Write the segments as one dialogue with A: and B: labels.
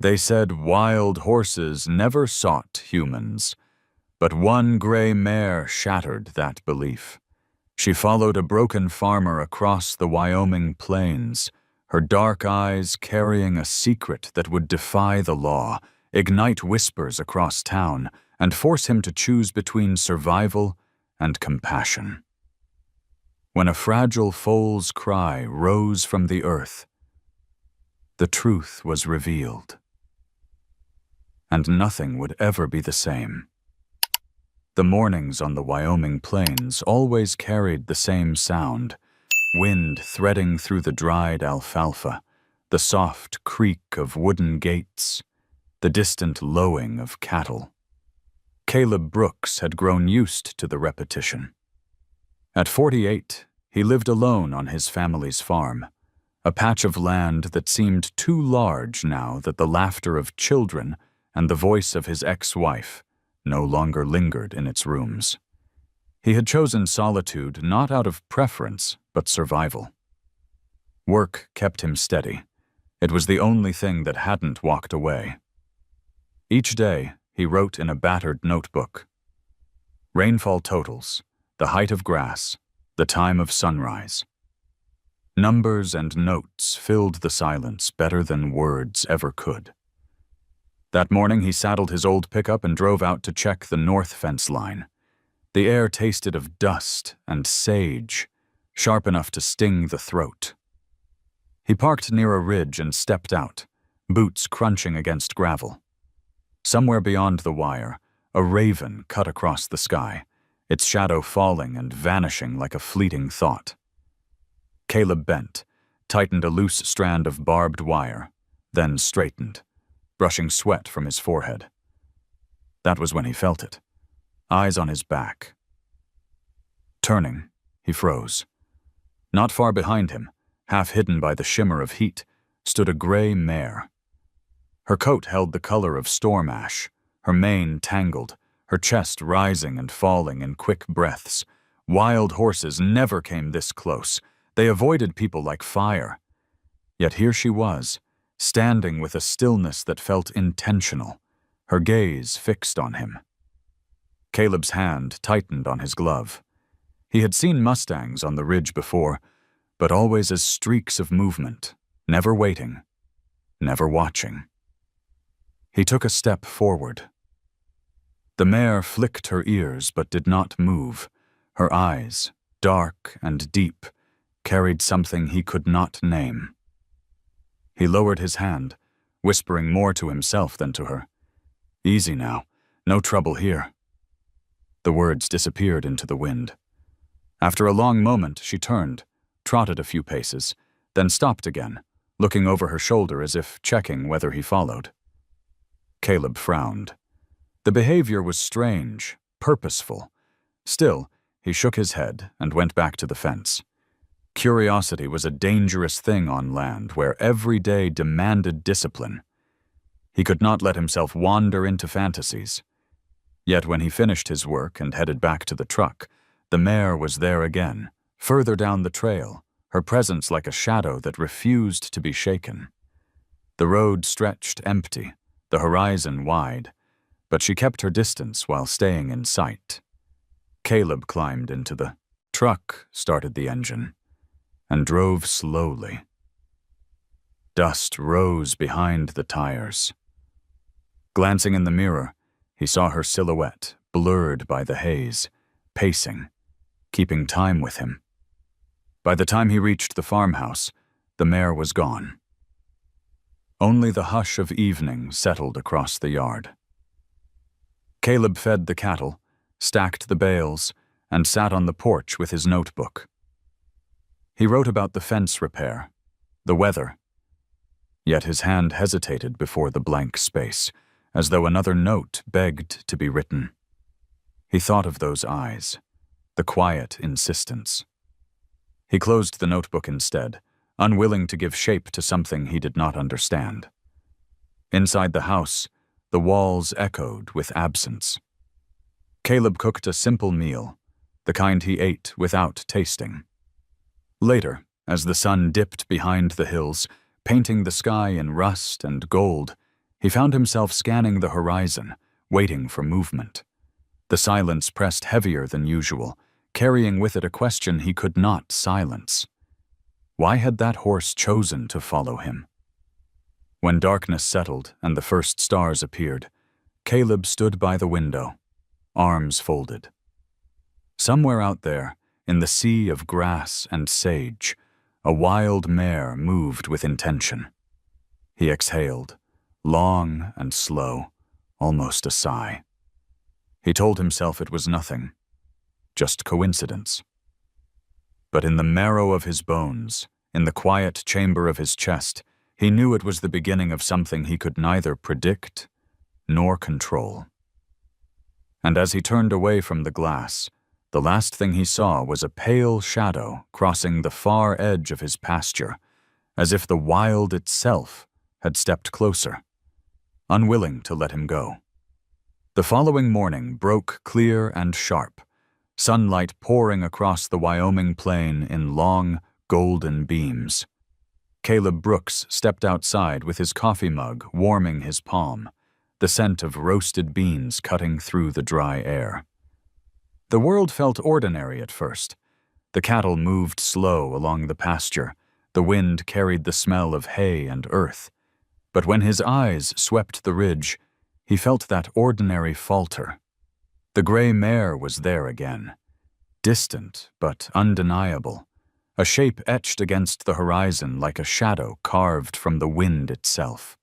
A: They said wild horses never sought humans, but one gray mare shattered that belief. She followed a broken farmer across the Wyoming plains, her dark eyes carrying a secret that would defy the law, ignite whispers across town, and force him to choose between survival and compassion. When a fragile foal's cry rose from the earth, the truth was revealed. And nothing would ever be the same. The mornings on the Wyoming plains always carried the same sound, wind threading through the dried alfalfa, the soft creak of wooden gates, the distant lowing of cattle. Caleb Brooks had grown used to the repetition. At 48, he lived alone on his family's farm, a patch of land that seemed too large now that the laughter of children and the voice of his ex-wife no longer lingered in its rooms. He had chosen solitude not out of preference, but survival. Work kept him steady. It was the only thing that hadn't walked away. Each day, he wrote in a battered notebook. Rainfall totals, the height of grass, the time of sunrise. Numbers and notes filled the silence better than words ever could. That morning, he saddled his old pickup and drove out to check the north fence line. The air tasted of dust and sage, sharp enough to sting the throat. He parked near a ridge and stepped out, boots crunching against gravel. Somewhere beyond the wire, a raven cut across the sky, its shadow falling and vanishing like a fleeting thought. Caleb bent, tightened a loose strand of barbed wire, then straightened, brushing sweat from his forehead. That was when he felt it, eyes on his back. Turning, he froze. Not far behind him, half hidden by the shimmer of heat, stood a gray mare. Her coat held the color of storm ash, her mane tangled, her chest rising and falling in quick breaths. Wild horses never came this close. They avoided people like fire. Yet here she was, standing with a stillness that felt intentional, her gaze fixed on him. Caleb's hand tightened on his glove. He had seen mustangs on the ridge before, but always as streaks of movement, never waiting, never watching. He took a step forward. The mare flicked her ears but did not move. Her eyes, dark and deep, carried something he could not name. He lowered his hand, whispering more to himself than to her. Easy now, no trouble here. The words disappeared into the wind. After a long moment, she turned, trotted a few paces, then stopped again, looking over her shoulder as if checking whether he followed. Caleb frowned. The behavior was strange, purposeful. Still, he shook his head and went back to the fence. Curiosity was a dangerous thing on land where every day demanded discipline. He could not let himself wander into fantasies. Yet when he finished his work and headed back to the truck, the mare was there again, further down the trail, her presence like a shadow that refused to be shaken. The road stretched empty, the horizon wide, but she kept her distance while staying in sight. Caleb climbed into the truck, started the engine, and drove slowly. Dust rose behind the tires. Glancing in the mirror, he saw her silhouette, blurred by the haze, pacing, keeping time with him. By the time he reached the farmhouse, the mare was gone. Only the hush of evening settled across the yard. Caleb fed the cattle, stacked the bales, and sat on the porch with his notebook. He wrote about the fence repair, the weather. Yet his hand hesitated before the blank space, as though another note begged to be written. He thought of those eyes, the quiet insistence. He closed the notebook instead, unwilling to give shape to something he did not understand. Inside the house, the walls echoed with absence. Caleb cooked a simple meal, the kind he ate without tasting. Later, as the sun dipped behind the hills, painting the sky in rust and gold, He found himself scanning the horizon, waiting for movement. The silence pressed heavier than usual, carrying with it a question he could not silence. Why had that horse chosen to follow him? When darkness settled and the first stars appeared, Caleb stood by the window, arms folded. Somewhere out there, in the sea of grass and sage, a wild mare moved with intention. He exhaled, long and slow, almost a sigh. He told himself it was nothing, just coincidence. But in the marrow of his bones, in the quiet chamber of his chest, he knew it was the beginning of something he could neither predict nor control. And as he turned away from the glass, the last thing he saw was a pale shadow crossing the far edge of his pasture, as if the wild itself had stepped closer, unwilling to let him go. The following morning broke clear and sharp, sunlight pouring across the Wyoming plain in long, golden beams. Caleb Brooks stepped outside with his coffee mug warming his palm, the scent of roasted beans cutting through the dry air. The world felt ordinary at first. The cattle moved slow along the pasture. The wind carried the smell of hay and earth. But when his eyes swept the ridge, he felt that ordinary falter. The gray mare was there again, distant but undeniable, a shape etched against the horizon like a shadow carved from the wind itself.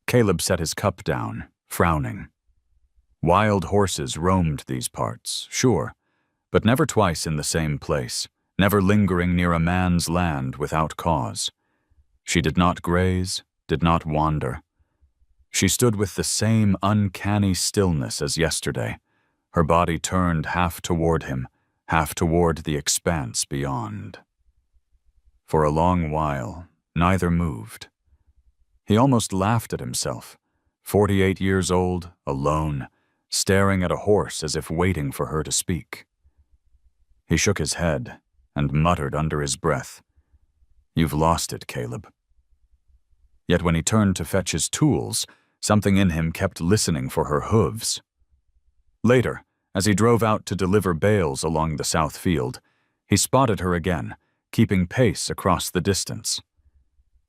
A: Caleb set his cup down, frowning. Wild horses roamed these parts, sure, but never twice in the same place, never lingering near a man's land without cause. She did not graze, did not wander. She stood with the same uncanny stillness as yesterday, her body turned half toward him, half toward the expanse beyond. For a long while, neither moved. He almost laughed at himself, 48 years old, alone, staring at a horse as if waiting for her to speak. He shook his head and muttered under his breath, "You've lost it, Caleb." Yet when he turned to fetch his tools, something in him kept listening for her hooves. Later, as he drove out to deliver bales along the south field, he spotted her again, keeping pace across the distance.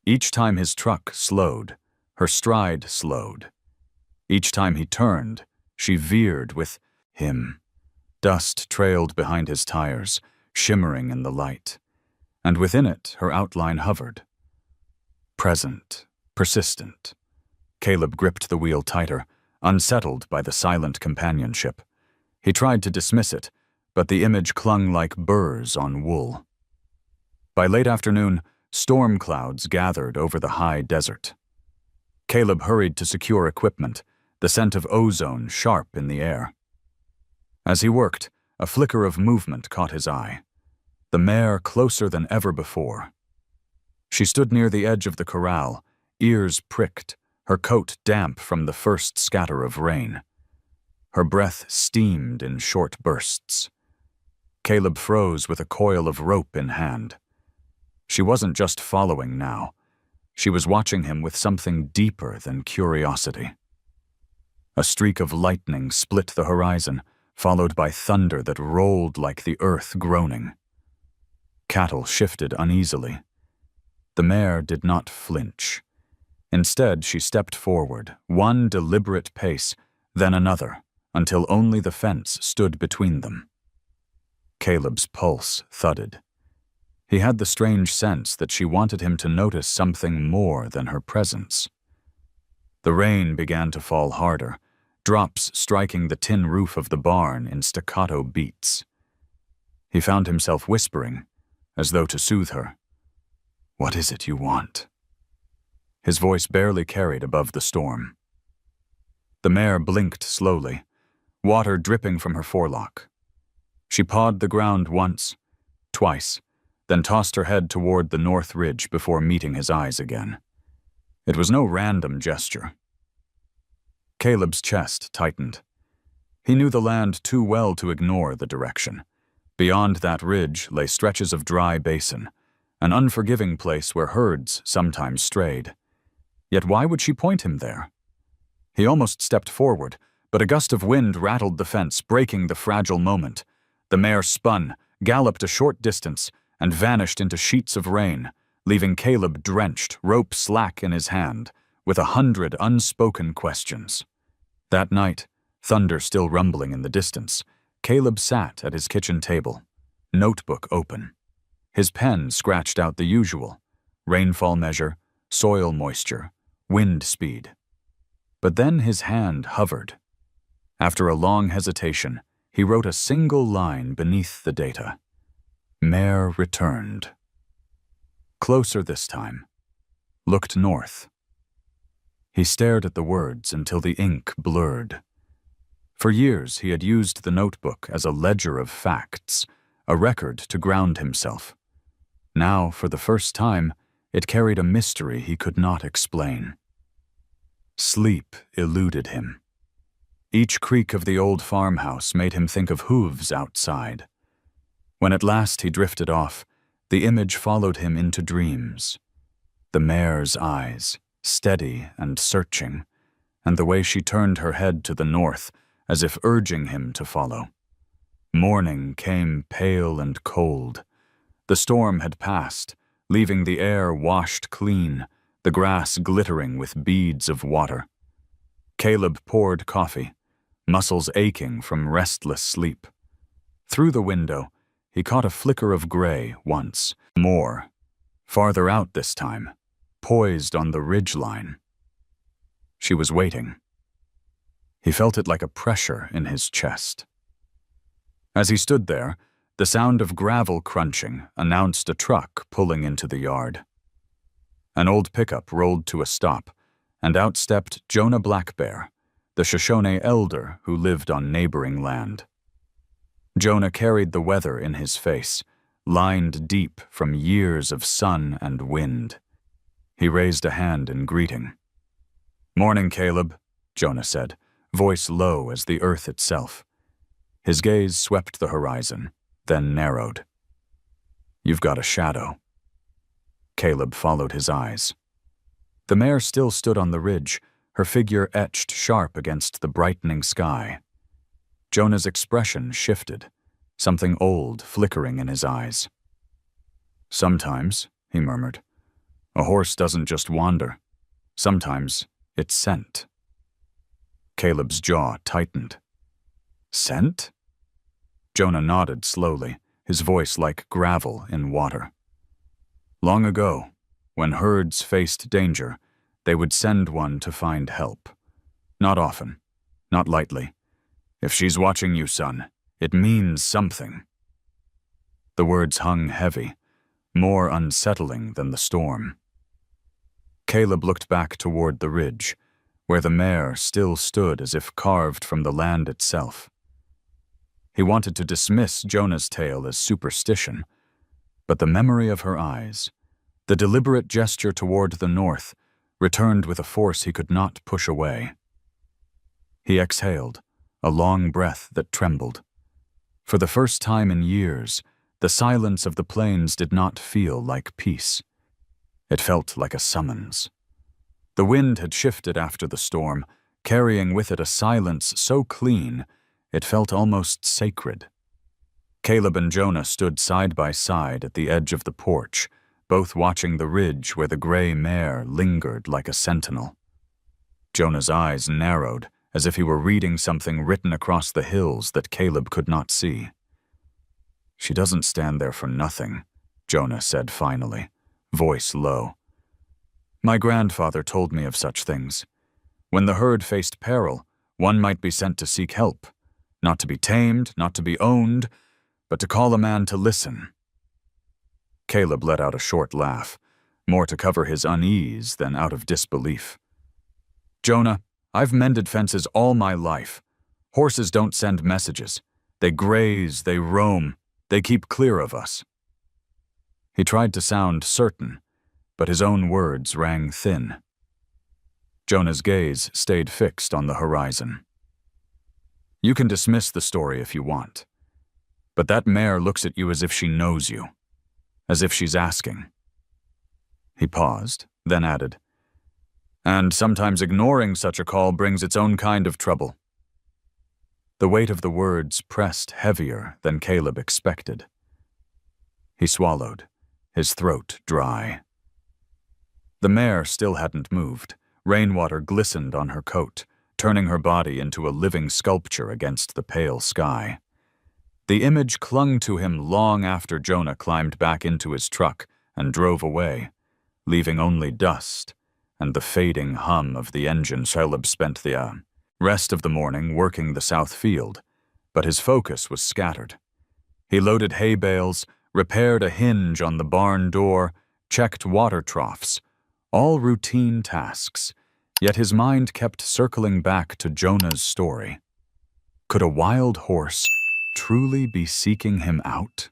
A: Each time his truck slowed, her stride slowed. Each time he turned, she veered with him. Dust trailed behind his tires, shimmering in the light, and within it her outline hovered. Present, persistent. Caleb gripped the wheel tighter, unsettled by the silent companionship. He tried to dismiss it, but the image clung like burrs on wool. By late afternoon, storm clouds gathered over the high desert. Caleb hurried to secure equipment, the scent of ozone sharp in the air. As he worked, a flicker of movement caught his eye. The mare closer than ever before. She stood near the edge of the corral, ears pricked, her coat damp from the first scatter of rain. Her breath steamed in short bursts. Caleb froze with a coil of rope in hand. She wasn't just following now. She was watching him with something deeper than curiosity. A streak of lightning split the horizon, followed by thunder that rolled like the earth groaning. Cattle shifted uneasily. The mare did not flinch. Instead, she stepped forward, one deliberate pace, then another, until only the fence stood between them. Caleb's pulse thudded. He had the strange sense that she wanted him to notice something more than her presence. The rain began to fall harder, drops striking the tin roof of the barn in staccato beats. He found himself whispering, as though to soothe her, "What is it you want?" His voice barely carried above the storm. The mare blinked slowly, water dripping from her forelock. She pawed the ground once, twice, then tossed her head toward the north ridge before meeting his eyes again. It was no random gesture. Caleb's chest tightened. He knew the land too well to ignore the direction. Beyond that ridge lay stretches of dry basin, an unforgiving place where herds sometimes strayed. Yet why would she point him there? He almost stepped forward, but a gust of wind rattled the fence, breaking the fragile moment. The mare spun, galloped a short distance, and vanished into sheets of rain, leaving Caleb drenched, rope slack in his hand, with 100 unspoken questions. That night, thunder still rumbling in the distance, Caleb sat at his kitchen table, notebook open. His pen scratched out the usual: rainfall measure, soil moisture, wind speed. But then his hand hovered. After a long hesitation, he wrote a single line beneath the data. Mare returned. Closer this time. Looked north. He stared at the words until the ink blurred. For years he had used the notebook as a ledger of facts, a record to ground himself. Now, for the first time, it carried a mystery he could not explain. Sleep eluded him. Each creak of the old farmhouse made him think of hooves outside. When at last he drifted off, the image followed him into dreams. The mare's eyes, steady and searching, and the way she turned her head to the north, as if urging him to follow. Morning came pale and cold. The storm had passed, leaving the air washed clean, the grass glittering with beads of water. Caleb poured coffee, muscles aching from restless sleep. Through the window, he caught a flicker of gray once more, farther out this time, poised on the ridgeline. She was waiting. He felt it like a pressure in his chest. As he stood there, the sound of gravel crunching announced a truck pulling into the yard. An old pickup rolled to a stop, and out stepped Jonah Blackbear, the Shoshone elder who lived on neighboring land. Jonah carried the weather in his face, lined deep from years of sun and wind. He raised a hand in greeting. "Morning, Caleb," Jonah said, voice low as the earth itself. His gaze swept the horizon, then narrowed. "You've got a shadow." Caleb followed his eyes. The mare still stood on the ridge, her figure etched sharp against the brightening sky. Jonah's expression shifted, something old flickering in his eyes. "Sometimes," he murmured, "a horse doesn't just wander. Sometimes it's scent." Caleb's jaw tightened. "Scent?" Jonah nodded slowly, his voice like gravel in water. "Long ago, when herds faced danger, they would send one to find help. Not often, not lightly. If she's watching you, son, it means something." The words hung heavy, more unsettling than the storm. Caleb looked back toward the ridge, where the mare still stood as if carved from the land itself. He wanted to dismiss Jonah's tale as superstition, but the memory of her eyes, the deliberate gesture toward the north, returned with a force he could not push away. He exhaled, a long breath that trembled. For the first time in years, the silence of the plains did not feel like peace. It felt like a summons. The wind had shifted after the storm, carrying with it a silence so clean it felt almost sacred. Caleb and Jonah stood side by side at the edge of the porch, both watching the ridge where the gray mare lingered like a sentinel. Jonah's eyes narrowed, as if he were reading something written across the hills that Caleb could not see. "She doesn't stand there for nothing," Jonah said finally, voice low. "My grandfather told me of such things. When the herd faced peril, one might be sent to seek help, not to be tamed, not to be owned, but to call a man to listen." Caleb let out a short laugh, more to cover his unease than out of disbelief. "Jonah, I've mended fences all my life. Horses don't send messages. They graze, they roam, they keep clear of us." He tried to sound certain, but his own words rang thin. Jonah's gaze stayed fixed on the horizon. "You can dismiss the story if you want, but that mare looks at you as if she knows you, as if she's asking." He paused, then added, And sometimes ignoring such a call brings its own kind of trouble. The weight of the words pressed heavier than Caleb expected. He swallowed, his throat dry. The mare still hadn't moved. Rainwater glistened on her coat, turning her body into a living sculpture against the pale sky. The image clung to him long after Jonah climbed back into his truck and drove away, leaving only dust and the fading hum of the engine. Caleb spent the rest of the morning working the south field, but his focus was scattered. He loaded hay bales, repaired a hinge on the barn door, checked water troughs, all routine tasks, yet his mind kept circling back to Jonah's story. Could a wild horse truly be seeking him out?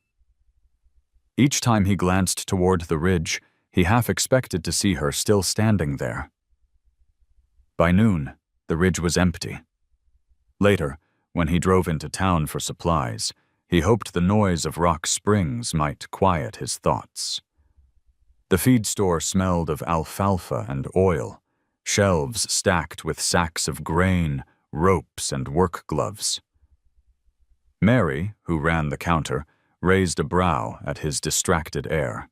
A: Each time he glanced toward the ridge, he half expected to see her still standing there. By noon, the ridge was empty. Later, when he drove into town for supplies, he hoped the noise of Rock Springs might quiet his thoughts. The feed store smelled of alfalfa and oil, shelves stacked with sacks of grain, ropes, and work gloves. Mary, who ran the counter, raised a brow at his distracted air.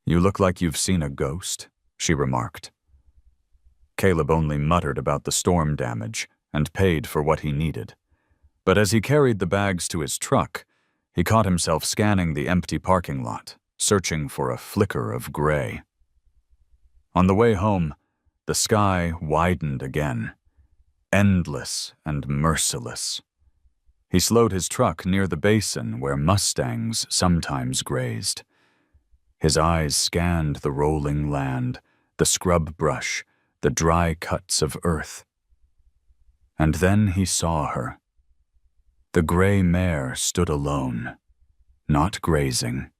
A: "You look like you've seen a ghost," she remarked. Caleb only muttered about the storm damage and paid for what he needed. But as he carried the bags to his truck, he caught himself scanning the empty parking lot, searching for a flicker of gray. On the way home, the sky widened again, endless and merciless. He slowed his truck near the basin where mustangs sometimes grazed. His eyes scanned the rolling land, the scrub brush, the dry cuts of earth. And then he saw her. The gray mare stood alone, not grazing,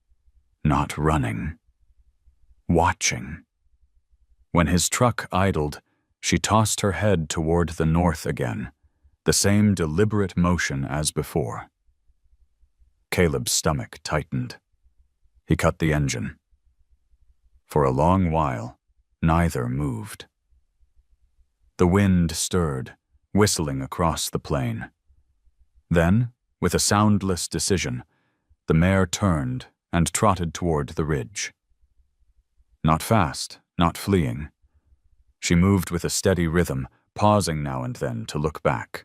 A: not running, watching. When his truck idled, she tossed her head toward the north again, the same deliberate motion as before. Caleb's stomach tightened. He cut the engine. For a long while, neither moved. The wind stirred, whistling across the plain. Then, with a soundless decision, the mare turned and trotted toward the ridge. Not fast, not fleeing. She moved with a steady rhythm, pausing now and then to look back.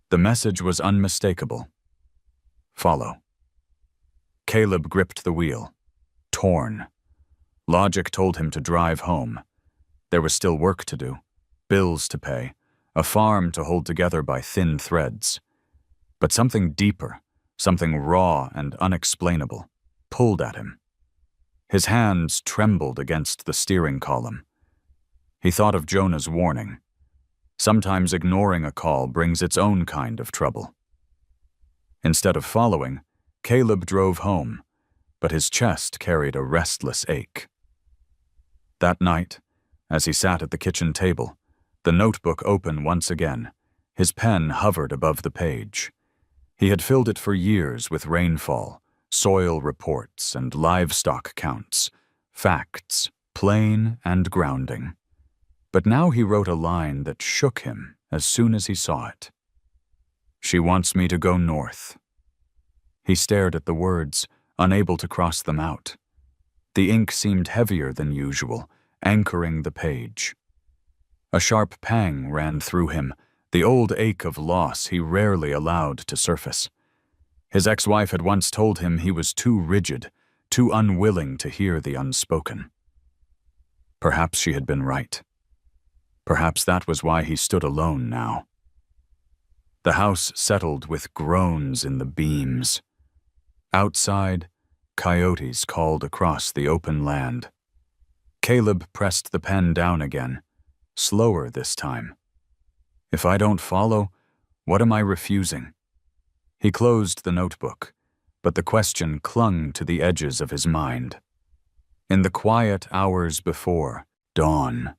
A: The message was unmistakable. Follow. Caleb gripped the wheel, torn. Logic told him to drive home. There was still work to do, bills to pay, a farm to hold together by thin threads. But something deeper, something raw and unexplainable, pulled at him. His hands trembled against the steering column. He thought of Jonah's warning. Sometimes ignoring a call brings its own kind of trouble. Instead of following, Caleb drove home, but his chest carried a restless ache. That night, as he sat at the kitchen table, the notebook open once again, his pen hovered above the page. He had filled it for years with rainfall, soil reports, and livestock counts, facts, plain and grounding. But now he wrote a line that shook him as soon as he saw it. "She wants me to go north." He stared at the words, unable to cross them out. The ink seemed heavier than usual, anchoring the page. A sharp pang ran through him, the old ache of loss he rarely allowed to surface. His ex-wife had once told him he was too rigid, too unwilling to hear the unspoken. Perhaps she had been right. Perhaps that was why he stood alone now. The house settled with groans in the beams. Outside, coyotes called across the open land. Caleb pressed the pen down again, slower this time. If I don't follow, what am I refusing? He closed the notebook, but the question clung to the edges of his mind. In the quiet hours before dawn,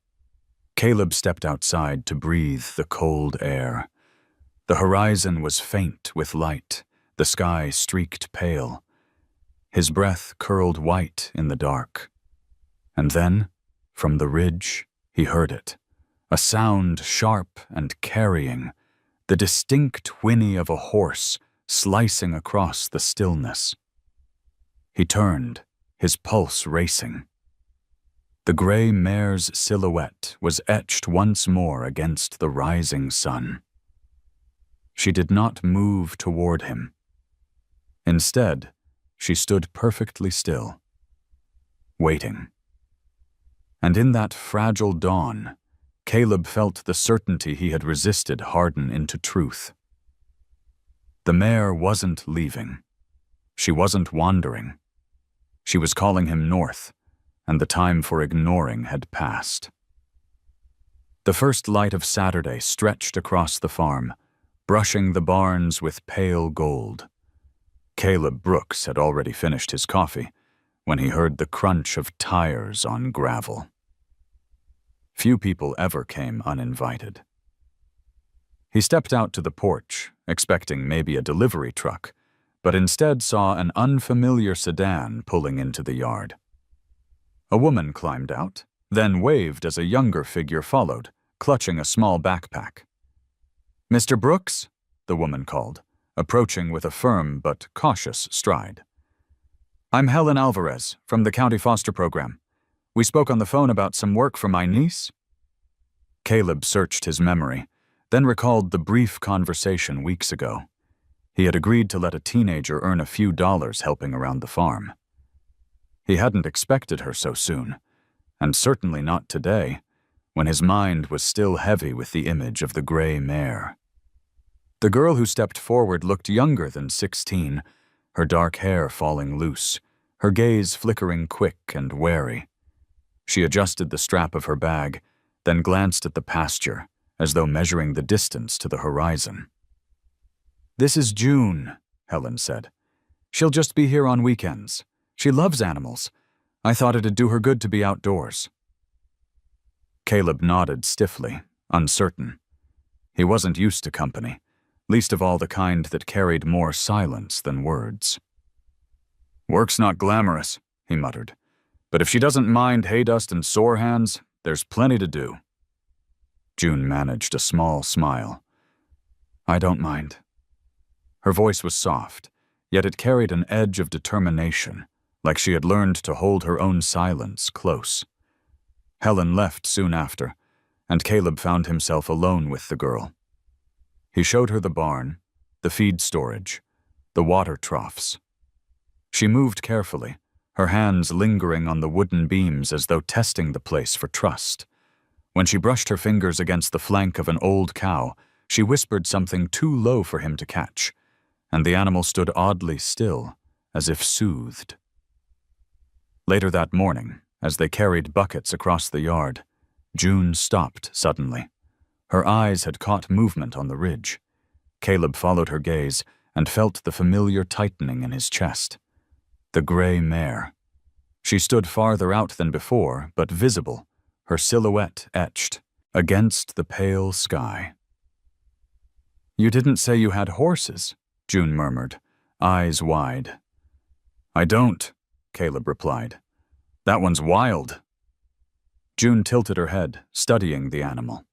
A: Caleb stepped outside to breathe the cold air. The horizon was faint with light, the sky streaked pale. His breath curled white in the dark. And then, from the ridge, He heard it, a sound sharp and carrying, the distinct whinny of a horse slicing across the stillness. He turned, his pulse racing. The gray mare's silhouette was etched once more against the rising sun. She did not move toward him. Instead, she stood perfectly still, waiting. And in that fragile dawn, Caleb felt the certainty he had resisted harden into truth. The mare wasn't leaving. She wasn't wandering. She was calling him north, and the time for ignoring had passed. The first light of Saturday stretched across the farm, brushing the barns with pale gold. Caleb Brooks had already finished his coffee when he heard the crunch of tires on gravel. Few people ever came uninvited. He stepped out to the porch, expecting maybe a delivery truck, but instead saw an unfamiliar sedan pulling into the yard. A woman climbed out, then waved as a younger figure followed, clutching a small backpack. "Mr. Brooks?" the woman called, approaching with a firm but cautious stride. "I'm Helen Alvarez, from the County Foster Program. We spoke on the phone about some work for my niece." Caleb searched his memory, then recalled the brief conversation weeks ago. He had agreed to let a teenager earn a few dollars helping around the farm. He hadn't expected her so soon, and certainly not today, when his mind was still heavy with the image of the gray mare. The girl who stepped forward looked younger than 16, her dark hair falling loose, her gaze flickering quick and wary. She adjusted the strap of her bag, then glanced at the pasture, as though measuring the distance to the horizon. "This is June," Helen said. "She'll just be here on weekends. She loves animals. I thought it'd do her good to be outdoors." Caleb nodded stiffly, uncertain. He wasn't used to company, least of all the kind that carried more silence than words. "Work's not glamorous," he muttered, "but if she doesn't mind hay dust and sore hands, there's plenty to do." June managed a small smile. "I don't mind." Her voice was soft, yet it carried an edge of determination, like she had learned to hold her own silence close. Helen left soon after, and Caleb found himself alone with the girl. He showed her the barn, the feed storage, the water troughs. She moved carefully, her hands lingering on the wooden beams as though testing the place for trust. When she brushed her fingers against the flank of an old cow, she whispered something too low for him to catch, and the animal stood oddly still, as if soothed. Later that morning, as they carried buckets across the yard, June stopped suddenly. Her eyes had caught movement on the ridge. Caleb followed her gaze and felt the familiar tightening in his chest. The gray mare. She stood farther out than before, but visible, her silhouette etched against the pale sky. "You didn't say you had horses," June murmured, eyes wide. "I don't," Caleb replied. "That one's wild." June tilted her head, studying the animal.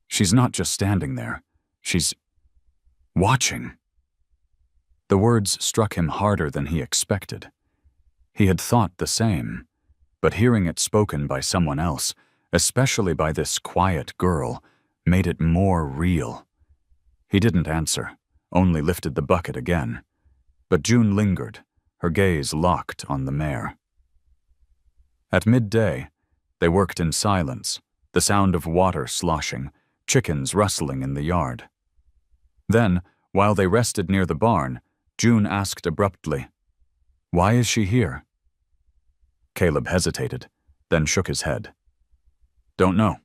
A: "She's not just standing there. She's watching." The words struck him harder than he expected. He had thought the same, but hearing it spoken by someone else, especially by this quiet girl, made it more real. He didn't answer, only lifted the bucket again. But June lingered, her gaze locked on the mare. At midday, they worked in silence, the sound of water sloshing, chickens rustling in the yard. Then, while they rested near the barn, June asked abruptly, "Why is she here?" Caleb hesitated, then shook his head. "Don't know."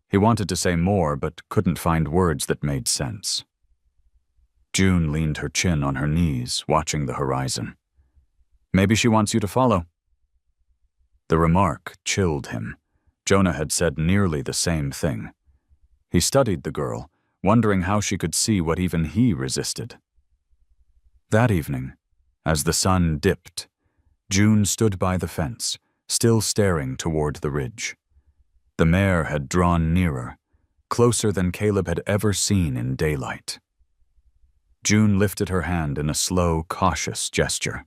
A: He wanted to say more, but couldn't find words that made sense. June leaned her chin on her knees, watching the horizon. "Maybe she wants you to follow." The remark chilled him. Jonah had said nearly the same thing. He studied the girl, wondering how she could see what even he resisted. That evening, as the sun dipped, June stood by the fence, still staring toward the ridge. The mare had drawn nearer, closer than Caleb had ever seen in daylight. June lifted her hand in a slow, cautious gesture.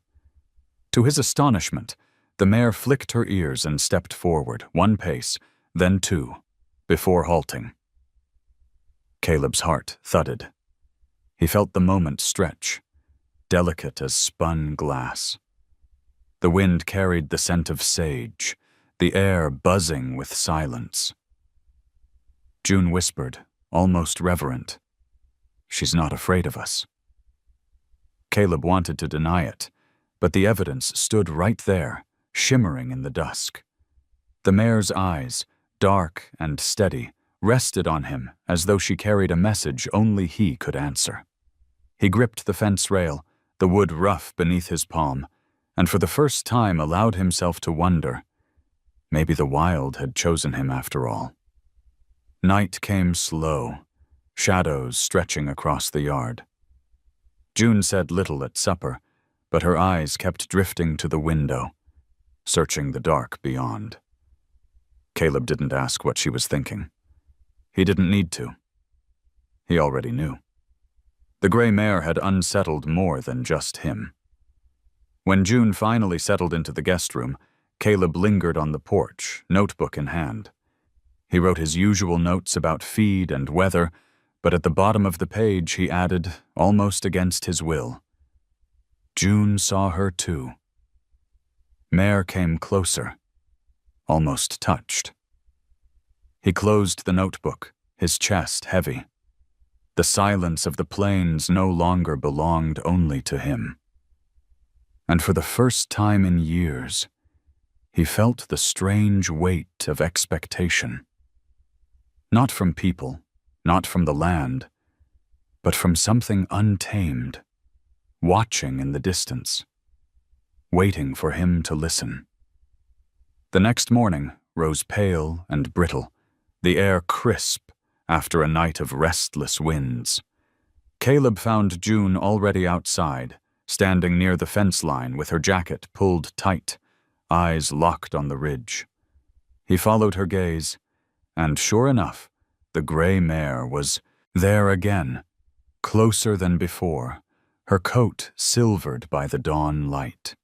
A: To his astonishment, the mare flicked her ears and stepped forward, one pace, then two, before halting. Caleb's heart thudded. He felt the moment stretch, delicate as spun glass. The wind carried the scent of sage, the air buzzing with silence. June whispered, almost reverent, "She's not afraid of us." Caleb wanted to deny it, but the evidence stood right there, shimmering in the dusk. The mare's eyes, dark and steady, rested on him as though she carried a message only he could answer. He gripped the fence rail, the wood rough beneath his palm, and for the first time allowed himself to wonder. Maybe the wild had chosen him after all. Night came slow, shadows stretching across the yard. June said little at supper, but her eyes kept drifting to the window, searching the dark beyond. Caleb didn't ask what she was thinking. He didn't need to. He already knew. The gray mare had unsettled more than just him. When June finally settled into the guest room, Caleb lingered on the porch, notebook in hand. He wrote his usual notes about feed and weather, but at the bottom of the page he added, almost against his will, "June saw her too." Mare came closer, almost touched. He closed the notebook, his chest heavy. The silence of the plains no longer belonged only to him. And for the first time in years, he felt the strange weight of expectation. Not from people, not from the land, but from something untamed, watching in the distance, waiting for him to listen. The next morning rose pale and brittle, the air crisp after a night of restless winds. Caleb found June already outside, standing near the fence line with her jacket pulled tight, eyes locked on the ridge. He followed her gaze, and sure enough, the gray mare was there again, closer than before, her coat silvered by the dawn light.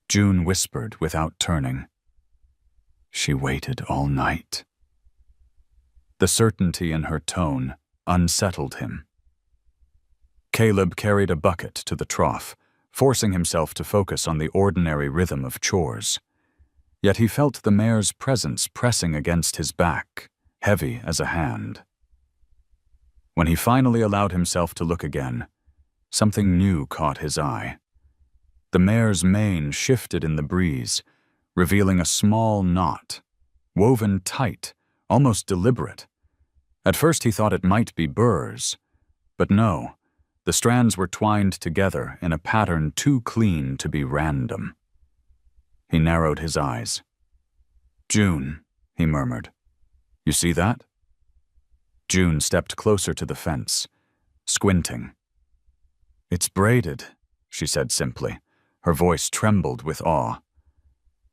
A: June whispered without turning, "She waited all night." The certainty in her tone unsettled him. Caleb carried a bucket to the trough, forcing himself to focus on the ordinary rhythm of chores. Yet he felt the mare's presence pressing against his back, heavy as a hand. When he finally allowed himself to look again, something new caught his eye. The mare's mane shifted in the breeze, revealing a small knot, woven tight, almost deliberate. At first he thought it might be burrs, but no, the strands were twined together in a pattern too clean to be random. He narrowed his eyes. "June," he murmured, "you see that?" June stepped closer to the fence, squinting. "It's braided," she said simply. Her voice trembled with awe.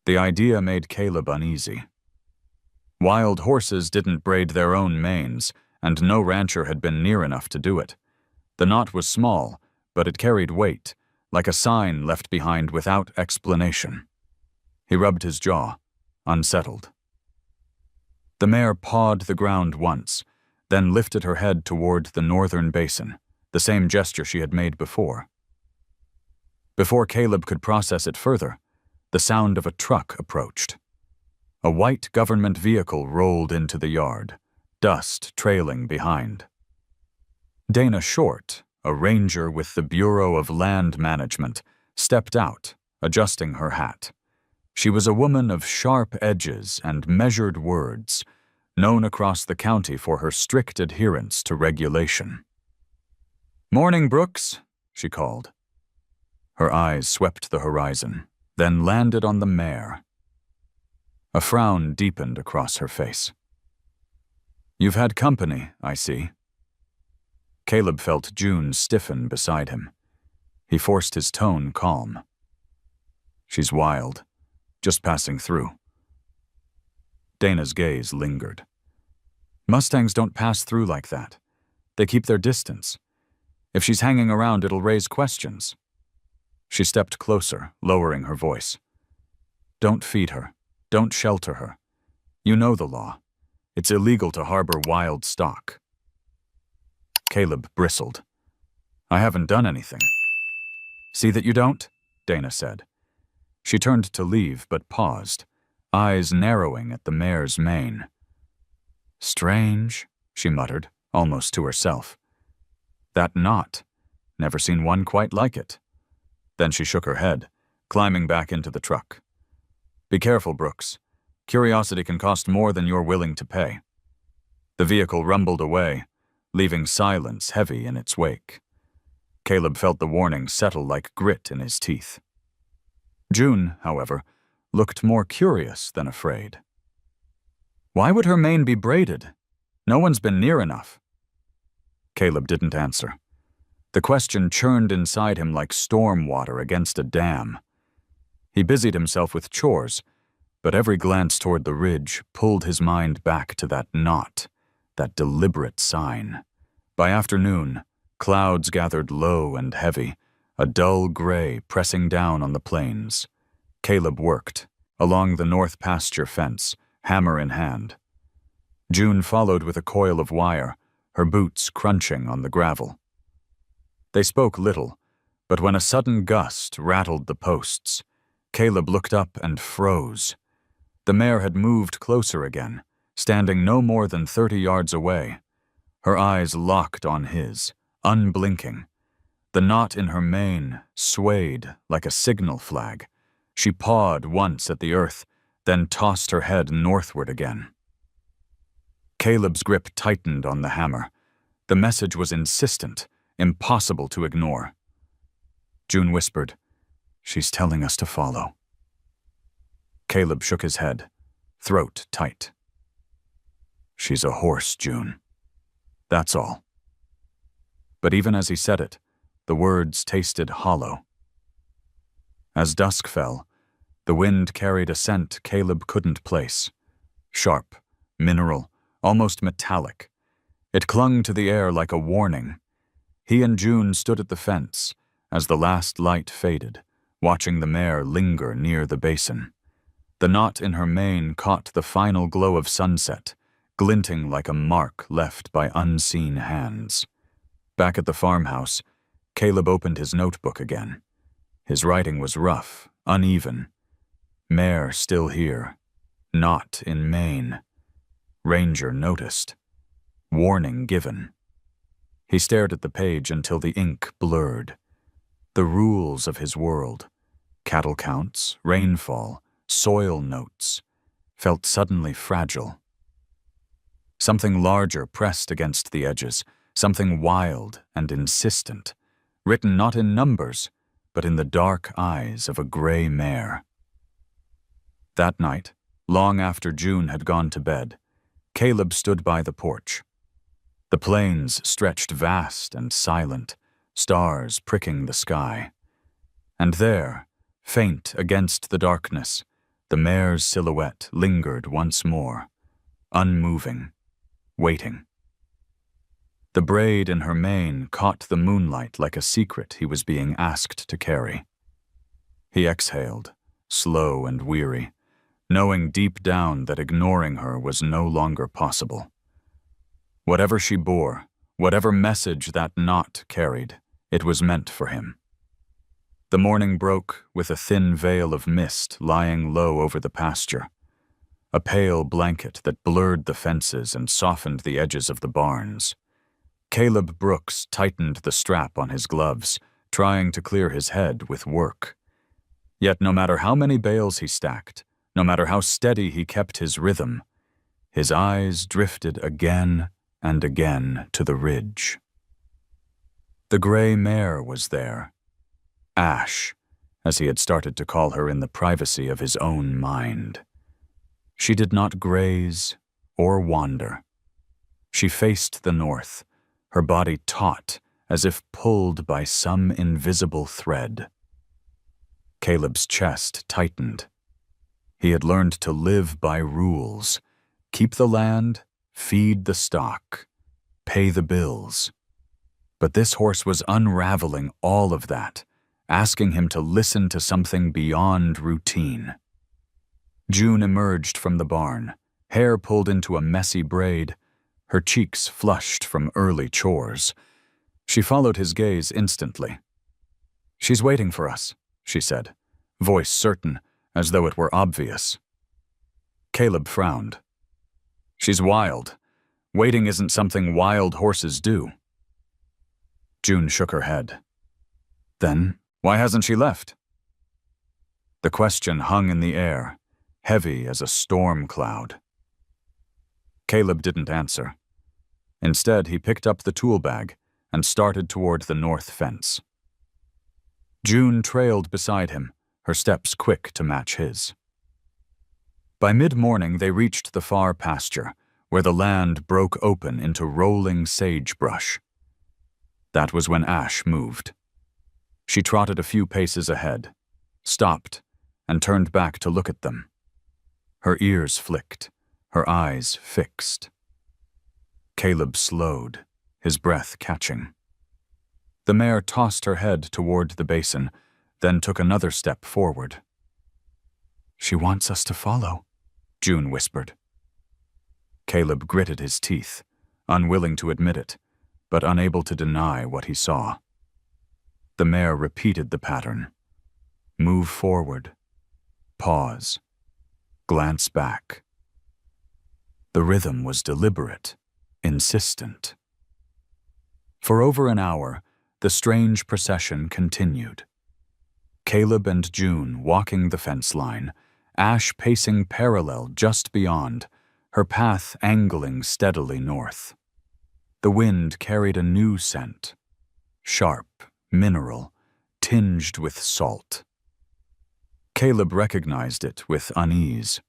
A: The idea made Caleb uneasy. Wild horses didn't braid their own manes, and no rancher had been near enough to do it. The knot was small, but it carried weight, like a sign left behind without explanation. He rubbed his jaw, unsettled. The mare pawed the ground once, then lifted her head toward the northern basin, the same gesture she had made before. Before Caleb could process it further, the sound of a truck approached. A white government vehicle rolled into the yard, dust trailing behind. Dana Short, a ranger with the Bureau of Land Management, stepped out, adjusting her hat. She was a woman of sharp edges and measured words, known across the county for her strict adherence to regulation. "Morning, Brooks," she called. Her eyes swept the horizon, then landed on the mare. A frown deepened across her face. "You've had company, I see." Caleb felt June stiffen beside him. He forced his tone calm. "She's wild, just passing through." Dana's gaze lingered. Mustangs don't pass through like that. They keep their distance. If she's hanging around, it'll raise questions. She stepped closer, lowering her voice. Don't feed her. Don't shelter her. You know the law. It's illegal to harbor wild stock. Caleb bristled. I haven't done anything. See that you don't? Dana said. She turned to leave, but paused, eyes narrowing at the mare's mane. Strange, she muttered, almost to herself. That knot. Never seen one quite like it. Then she shook her head, climbing back into the truck. Be careful, Brooks. Curiosity can cost more than you're willing to pay. The vehicle rumbled away, leaving silence heavy in its wake. Caleb felt the warning settle like grit in his teeth. June, however, looked more curious than afraid. Why would her mane be braided? No one's been near enough. Caleb didn't answer. The question churned inside him like storm water against a dam. He busied himself with chores, but every glance toward the ridge pulled his mind back to that knot, that deliberate sign. By afternoon, clouds gathered low and heavy, a dull gray pressing down on the plains. Caleb worked, along the north pasture fence, hammer in hand. June followed with a coil of wire, her boots crunching on the gravel. They spoke little, but when a sudden gust rattled the posts, Caleb looked up and froze. The mare had moved closer again, standing no more than 30 yards away. Her eyes locked on his, unblinking. The knot in her mane swayed like a signal flag. She pawed once at the earth, then tossed her head northward again. Caleb's grip tightened on the hammer. The message was insistent, impossible to ignore. June whispered, She's telling us to follow. Caleb shook his head, throat tight. She's a horse, June. That's all. But even as he said it, the words tasted hollow. As dusk fell, the wind carried a scent Caleb couldn't place. Sharp, mineral, almost metallic. It clung to the air like a warning. He and June stood at the fence as the last light faded, watching the mare linger near the basin. The knot in her mane caught the final glow of sunset, glinting like a mark left by unseen hands. Back at the farmhouse, Caleb opened his notebook again. His writing was rough, uneven. Mare still here. Knot in mane. Ranger noticed. Warning given. He stared at the page until the ink blurred. The rules of his world, cattle counts, rainfall, soil notes, felt suddenly fragile. Something larger pressed against the edges, something wild and insistent, written not in numbers, but in the dark eyes of a gray mare. That night, long after June had gone to bed, Caleb stood by the porch. The plains stretched vast and silent, stars pricking the sky. And there, faint against the darkness, the mare's silhouette lingered once more, unmoving, waiting. The braid in her mane caught the moonlight like a secret he was being asked to carry. He exhaled, slow and weary, knowing deep down that ignoring her was no longer possible. Whatever she bore, whatever message that knot carried, it was meant for him. The morning broke with a thin veil of mist lying low over the pasture, a pale blanket that blurred the fences and softened the edges of the barns. Caleb Brooks tightened the strap on his gloves, trying to clear his head with work. Yet no matter how many bales he stacked, no matter how steady he kept his rhythm, his eyes drifted again and again to the ridge. The gray mare was there, Ash, as he had started to call her in the privacy of his own mind. She did not graze or wander. She faced the north, her body taut as if pulled by some invisible thread. Caleb's chest tightened. He had learned to live by rules, Keep the land, feed the stock, pay the bills. But this horse was unraveling all of that, asking him to listen to something beyond routine. June emerged from the barn, hair pulled into a messy braid, her cheeks flushed from early chores. She followed his gaze instantly. "She's waiting for us," she said, voice certain, as though it were obvious. Caleb frowned. "She's wild. Waiting isn't something wild horses do." June shook her head. "Then, why hasn't she left?" The question hung in the air, heavy as a storm cloud. Caleb didn't answer. Instead, he picked up the tool bag and started toward the north fence. June trailed beside him, her steps quick to match his. By mid-morning, they reached the far pasture, where the land broke open into rolling sagebrush. That was when Ash moved. She trotted a few paces ahead, stopped, and turned back to look at them. Her ears flicked, her eyes fixed. Caleb slowed, his breath catching. The mare tossed her head toward the basin, then took another step forward. "She wants us to follow," June whispered. Caleb gritted his teeth, unwilling to admit it, but unable to deny what he saw. The mare repeated the pattern. Move forward. Pause. Glance back. The rhythm was deliberate, insistent. For over an hour, the strange procession continued. Caleb and June walking the fence line, Ash pacing parallel just beyond, her path angling steadily north. The wind carried a new scent, sharp, mineral, tinged with salt. Caleb recognized it with unease.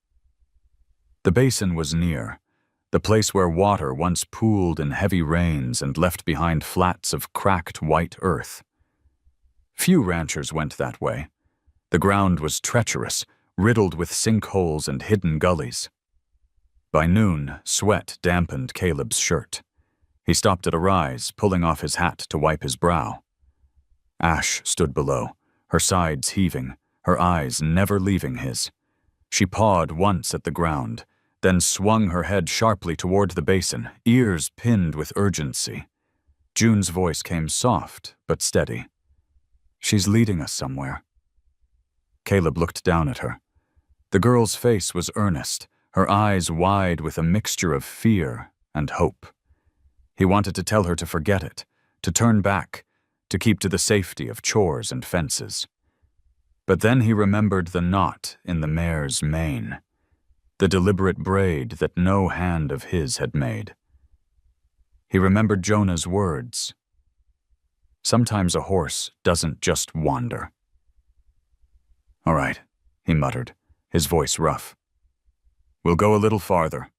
A: The basin was near, the place where water once pooled in heavy rains and left behind flats of cracked white earth. Few ranchers went that way. The ground was treacherous, riddled with sinkholes and hidden gullies. By noon, sweat dampened Caleb's shirt. He stopped at a rise, pulling off his hat to wipe his brow. Ash stood below, her sides heaving, her eyes never leaving his. She pawed once at the ground, then swung her head sharply toward the basin, ears pinned with urgency. June's voice came soft but steady. "She's leading us somewhere." Caleb looked down at her. The girl's face was earnest, her eyes wide with a mixture of fear and hope. He wanted to tell her to forget it, to turn back, to keep to the safety of chores and fences. But then he remembered the knot in the mare's mane, the deliberate braid that no hand of his had made. He remembered Jonah's words. Sometimes a horse doesn't just wander. "All right," he muttered, his voice rough. "We'll go a little farther."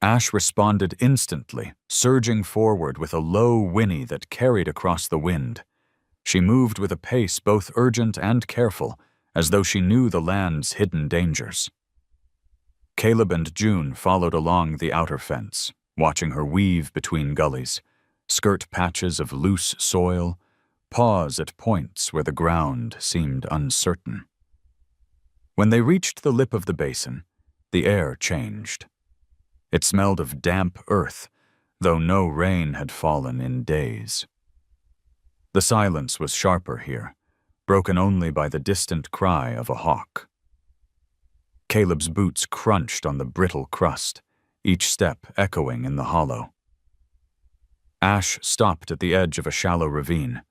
A: Ash responded instantly, surging forward with a low whinny that carried across the wind. She moved with a pace both urgent and careful, as though she knew the land's hidden dangers. Caleb and June followed along the outer fence, watching her weave between gullies, skirt patches of loose soil, pause at points where the ground seemed uncertain. When they reached the lip of the basin, the air changed. It smelled of damp earth, though no rain had fallen in days. The silence was sharper here, broken only by the distant cry of a hawk. Caleb's boots crunched on the brittle crust, each step echoing in the hollow. Ash stopped at the edge of a shallow ravine,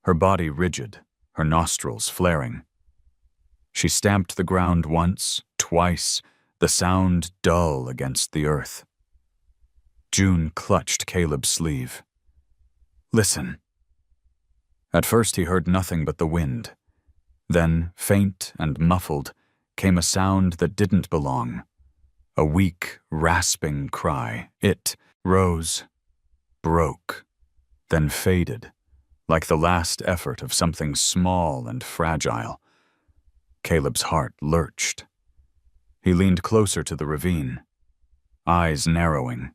A: her body rigid, her nostrils flaring. She stamped the ground once, twice, the sound dull against the earth. June clutched Caleb's sleeve. "Listen." At first he heard nothing but the wind. Then, faint and muffled, came a sound that didn't belong. A weak, rasping cry. It rose, broke, then faded, like the last effort of something small and fragile. Caleb's heart lurched. He leaned closer to the ravine. eyes narrowing.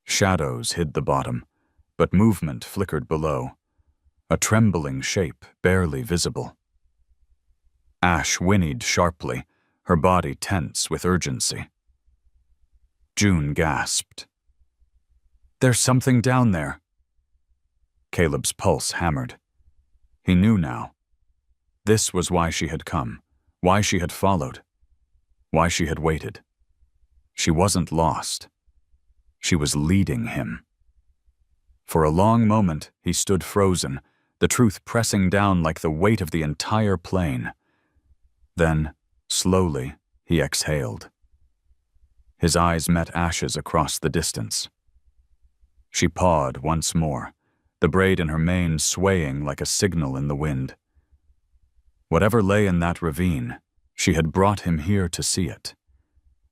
A: Shadows hid the bottom, but movement flickered below, a trembling shape barely visible. Ash whinnied sharply, her body tense with urgency. June gasped. "There's something down there." Caleb's pulse hammered. He knew now. This was why she had come, why she had followed, why she had waited. She wasn't lost. She was leading him. For a long moment, he stood frozen, the truth pressing down like the weight of the entire plane. Then, slowly, he exhaled. His eyes met Ash's across the distance. She pawed once more, the braid in her mane swaying like a signal in the wind. Whatever lay in that ravine, she had brought him here to see it.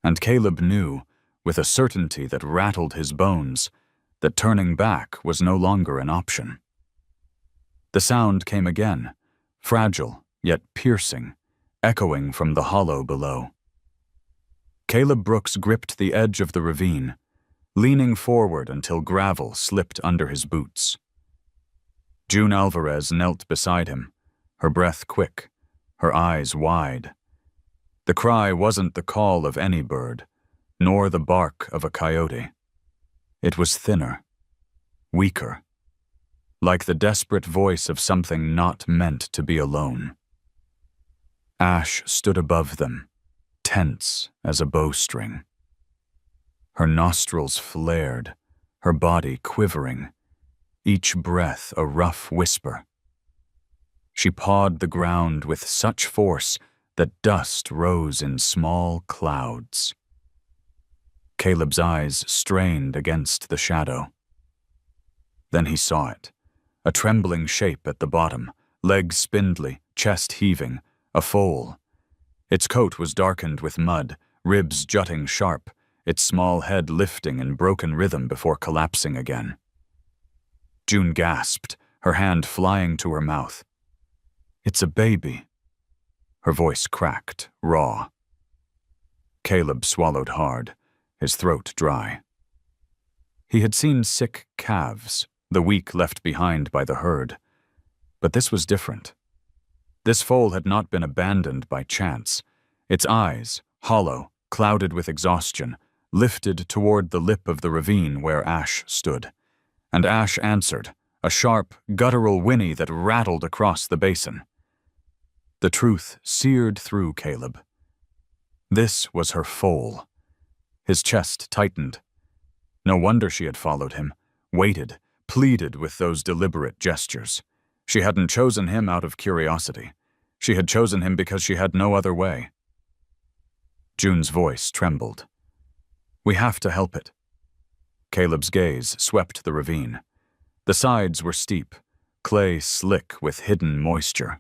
A: And Caleb knew, with a certainty that rattled his bones, that turning back was no longer an option. The sound came again, fragile yet piercing, echoing from the hollow below. Caleb Brooks gripped the edge of the ravine, leaning forward until gravel slipped under his boots. June Alvarez knelt beside him, her breath quick, her eyes wide. The cry wasn't the call of any bird, nor the bark of a coyote. It was thinner, weaker, like the desperate voice of something not meant to be alone. Ash stood above them, tense as a bowstring. Her nostrils flared, her body quivering, each breath a rough whisper. She pawed the ground with such force that dust rose in small clouds. Caleb's eyes strained against the shadow. Then he saw it, a trembling shape at the bottom, legs spindly, chest heaving, a foal. Its coat was darkened with mud, ribs jutting sharp, its small head lifting in broken rhythm before collapsing again. June gasped, her hand flying to her mouth. "It's a baby." Her voice cracked, raw. Caleb swallowed hard, his throat dry. He had seen sick calves, the weak left behind by the herd. But this was different. This foal had not been abandoned by chance. Its eyes, hollow, clouded with exhaustion, lifted toward the lip of the ravine where Ash stood. And Ash answered, a sharp, guttural whinny that rattled across the basin. The truth seared through Caleb. This was her foal. His chest tightened. No wonder she had followed him, waited, pleaded with those deliberate gestures. She hadn't chosen him out of curiosity. She had chosen him because she had no other way. June's voice trembled. "We have to help it." Caleb's gaze swept the ravine. The sides were steep, clay slick with hidden moisture.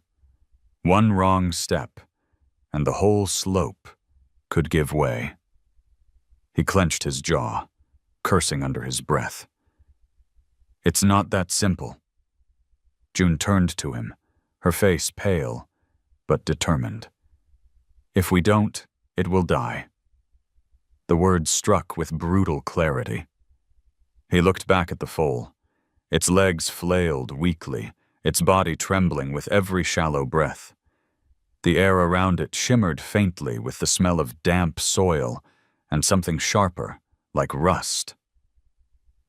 A: One wrong step, and the whole slope could give way. He clenched his jaw, cursing under his breath. "It's not that simple." June turned to him, her face pale, but determined. "If we don't, it will die." The words struck with brutal clarity. He looked back at the foal. Its legs flailed weakly, its body trembling with every shallow breath. The air around it shimmered faintly with the smell of damp soil and something sharper, like rust.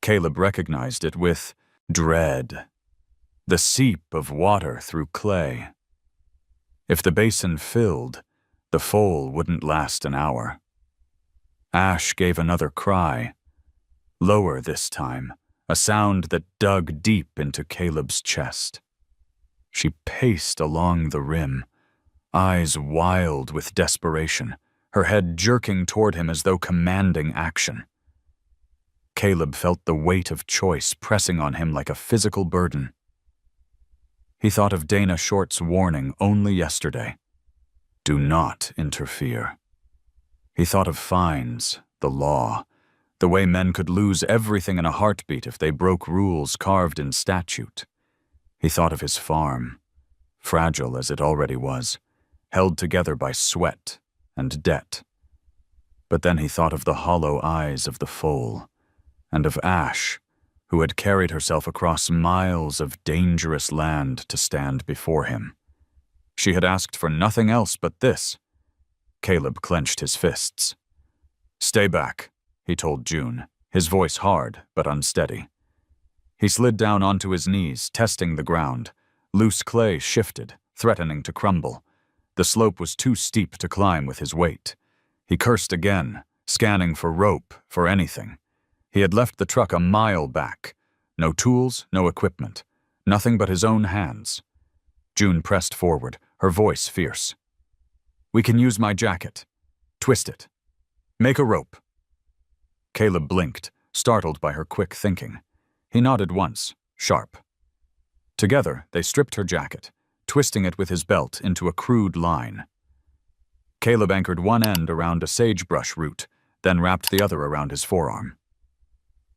A: Caleb recognized it with dread. The seep of water through clay. If the basin filled, the foal wouldn't last an hour. Ash gave another cry, lower this time, a sound that dug deep into Caleb's chest. She paced along the rim, eyes wild with desperation, her head jerking toward him as though commanding action. Caleb felt the weight of choice pressing on him like a physical burden. He thought of Dana Short's warning only yesterday. Do not interfere. He thought of fines, the law, the way men could lose everything in a heartbeat if they broke rules carved in statute. He thought of his farm, fragile as it already was, held together by sweat and debt. But then he thought of the hollow eyes of the foal, and of Ash, who had carried herself across miles of dangerous land to stand before him. She had asked for nothing else but this. Caleb clenched his fists. "Stay back," he told June, his voice hard but unsteady. He slid down onto his knees, testing the ground. Loose clay shifted, threatening to crumble. The slope was too steep to climb with his weight. He cursed again, scanning for rope, for anything. He had left the truck a mile back. No tools, no equipment. Nothing but his own hands. June pressed forward, her voice fierce. "We can use my jacket. Twist it. Make a rope." Caleb blinked, startled by her quick thinking. He nodded once, sharp. Together, they stripped her jacket, twisting it with his belt into a crude line. Caleb anchored one end around a sagebrush root, then wrapped the other around his forearm.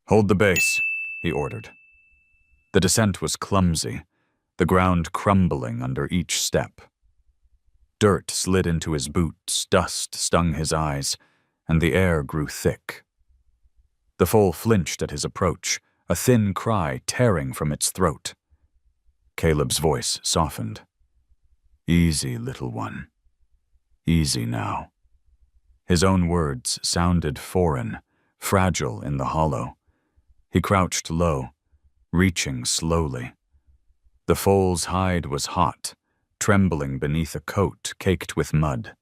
A: "Hold the base," he ordered. The descent was clumsy, the ground crumbling under each step. Dirt slid into his boots, dust stung his eyes, and the air grew thick. The foal flinched at his approach, a thin cry tearing from its throat. Caleb's voice softened. "Easy, little one. Easy now." His own words sounded foreign, fragile in the hollow. He crouched low, reaching slowly. The foal's hide was hot, trembling beneath a coat caked with mud.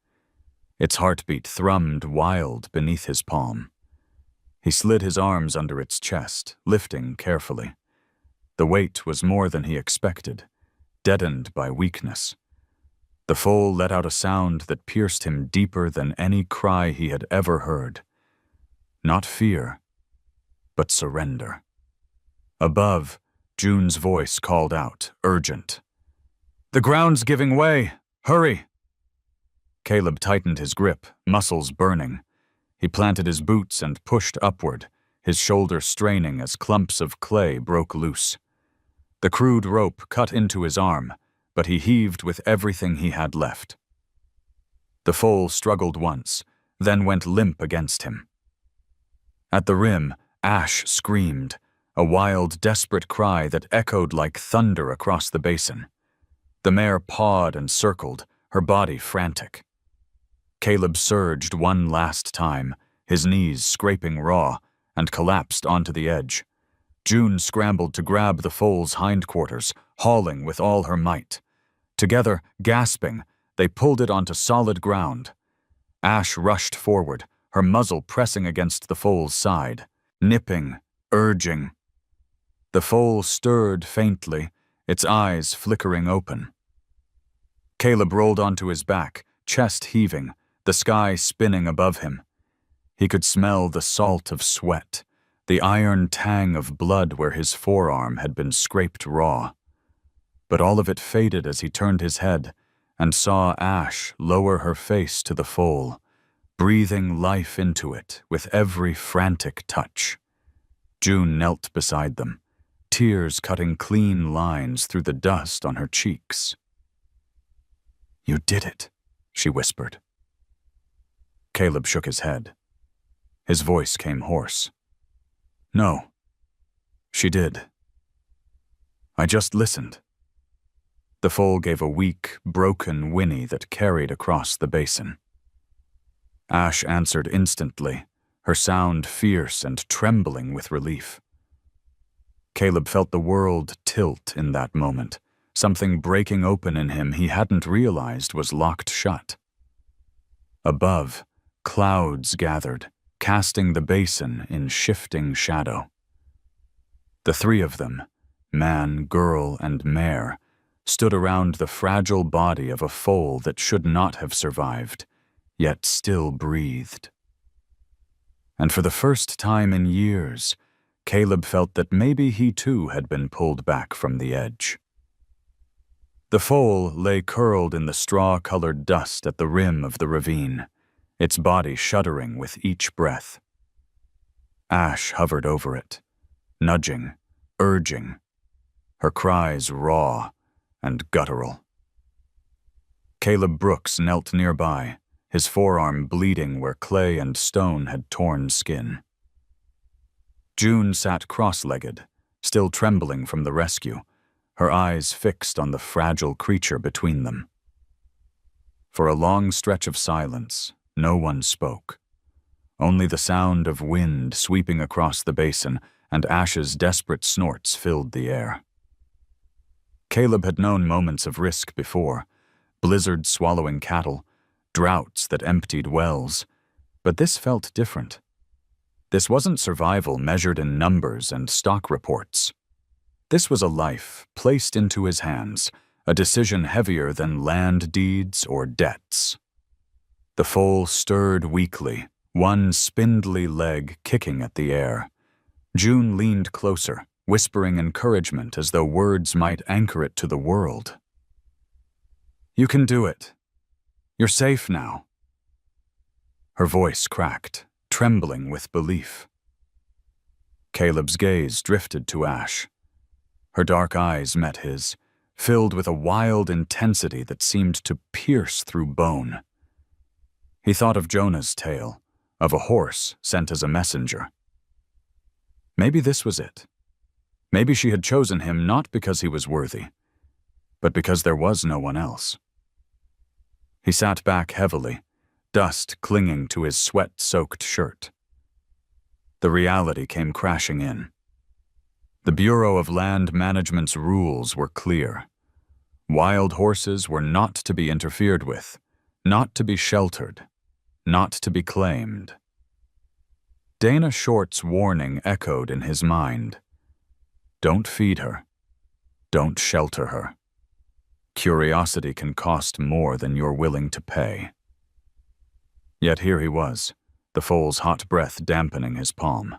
A: Its heartbeat thrummed wild beneath his palm. He slid his arms under its chest, lifting carefully. The weight was more than he expected, deadened by weakness. The foal let out a sound that pierced him deeper than any cry he had ever heard. Not fear, but surrender. Above, June's voice called out, urgent. "The ground's giving way! Hurry!" Caleb tightened his grip, muscles burning. He planted his boots and pushed upward, his shoulder straining as clumps of clay broke loose. The crude rope cut into his arm, but he heaved with everything he had left. The foal struggled once, then went limp against him. At the rim, Ash screamed, a wild, desperate cry that echoed like thunder across the basin. The mare pawed and circled, her body frantic. Caleb surged one last time, his knees scraping raw, and collapsed onto the edge. June scrambled to grab the foal's hindquarters, hauling with all her might. Together, gasping, they pulled it onto solid ground. Ash rushed forward, her muzzle pressing against the foal's side, nipping, urging. The foal stirred faintly, its eyes flickering open. Caleb rolled onto his back, chest heaving, the sky spinning above him. He could smell the salt of sweat, the iron tang of blood where his forearm had been scraped raw. But all of it faded as he turned his head and saw Ash lower her face to the foal, breathing life into it with every frantic touch. June knelt beside them, tears cutting clean lines through the dust on her cheeks. "You did it," she whispered. Caleb shook his head. His voice came hoarse. "No, she did. I just listened." The foal gave a weak, broken whinny that carried across the basin. Ash answered instantly, her sound fierce and trembling with relief. Caleb felt the world tilt in that moment, something breaking open in him he hadn't realized was locked shut. Above, clouds gathered, casting the basin in shifting shadow. The three of them, man, girl, and mare, stood around the fragile body of a foal that should not have survived, yet still breathed. And for the first time in years, Caleb felt that maybe he too had been pulled back from the edge. The foal lay curled in the straw-colored dust at the rim of the ravine, its body shuddering with each breath. Ash hovered over it, nudging, urging, her cries raw and guttural. Caleb Brooks knelt nearby, his forearm bleeding where clay and stone had torn skin. June sat cross-legged, still trembling from the rescue, her eyes fixed on the fragile creature between them. For a long stretch of silence, no one spoke. Only the sound of wind sweeping across the basin and Ash's desperate snorts filled the air. Caleb had known moments of risk before, blizzards swallowing cattle, droughts that emptied wells, but this felt different. This wasn't survival measured in numbers and stock reports. This was a life placed into his hands, a decision heavier than land deeds or debts. The foal stirred weakly, one spindly leg kicking at the air. June leaned closer, whispering encouragement as though words might anchor it to the world. "You can do it. You're safe now." Her voice cracked, trembling with belief. Caleb's gaze drifted to Ash. Her dark eyes met his, filled with a wild intensity that seemed to pierce through bone. He thought of Jonah's tale, of a horse sent as a messenger. Maybe this was it. Maybe she had chosen him not because he was worthy, but because there was no one else. He sat back heavily, dust clinging to his sweat-soaked shirt. The reality came crashing in. The Bureau of Land Management's rules were clear. Wild horses were not to be interfered with, not to be sheltered, not to be claimed. Dana Short's warning echoed in his mind. Don't feed her. Don't shelter her. Curiosity can cost more than you're willing to pay. Yet here he was, the foal's hot breath dampening his palm.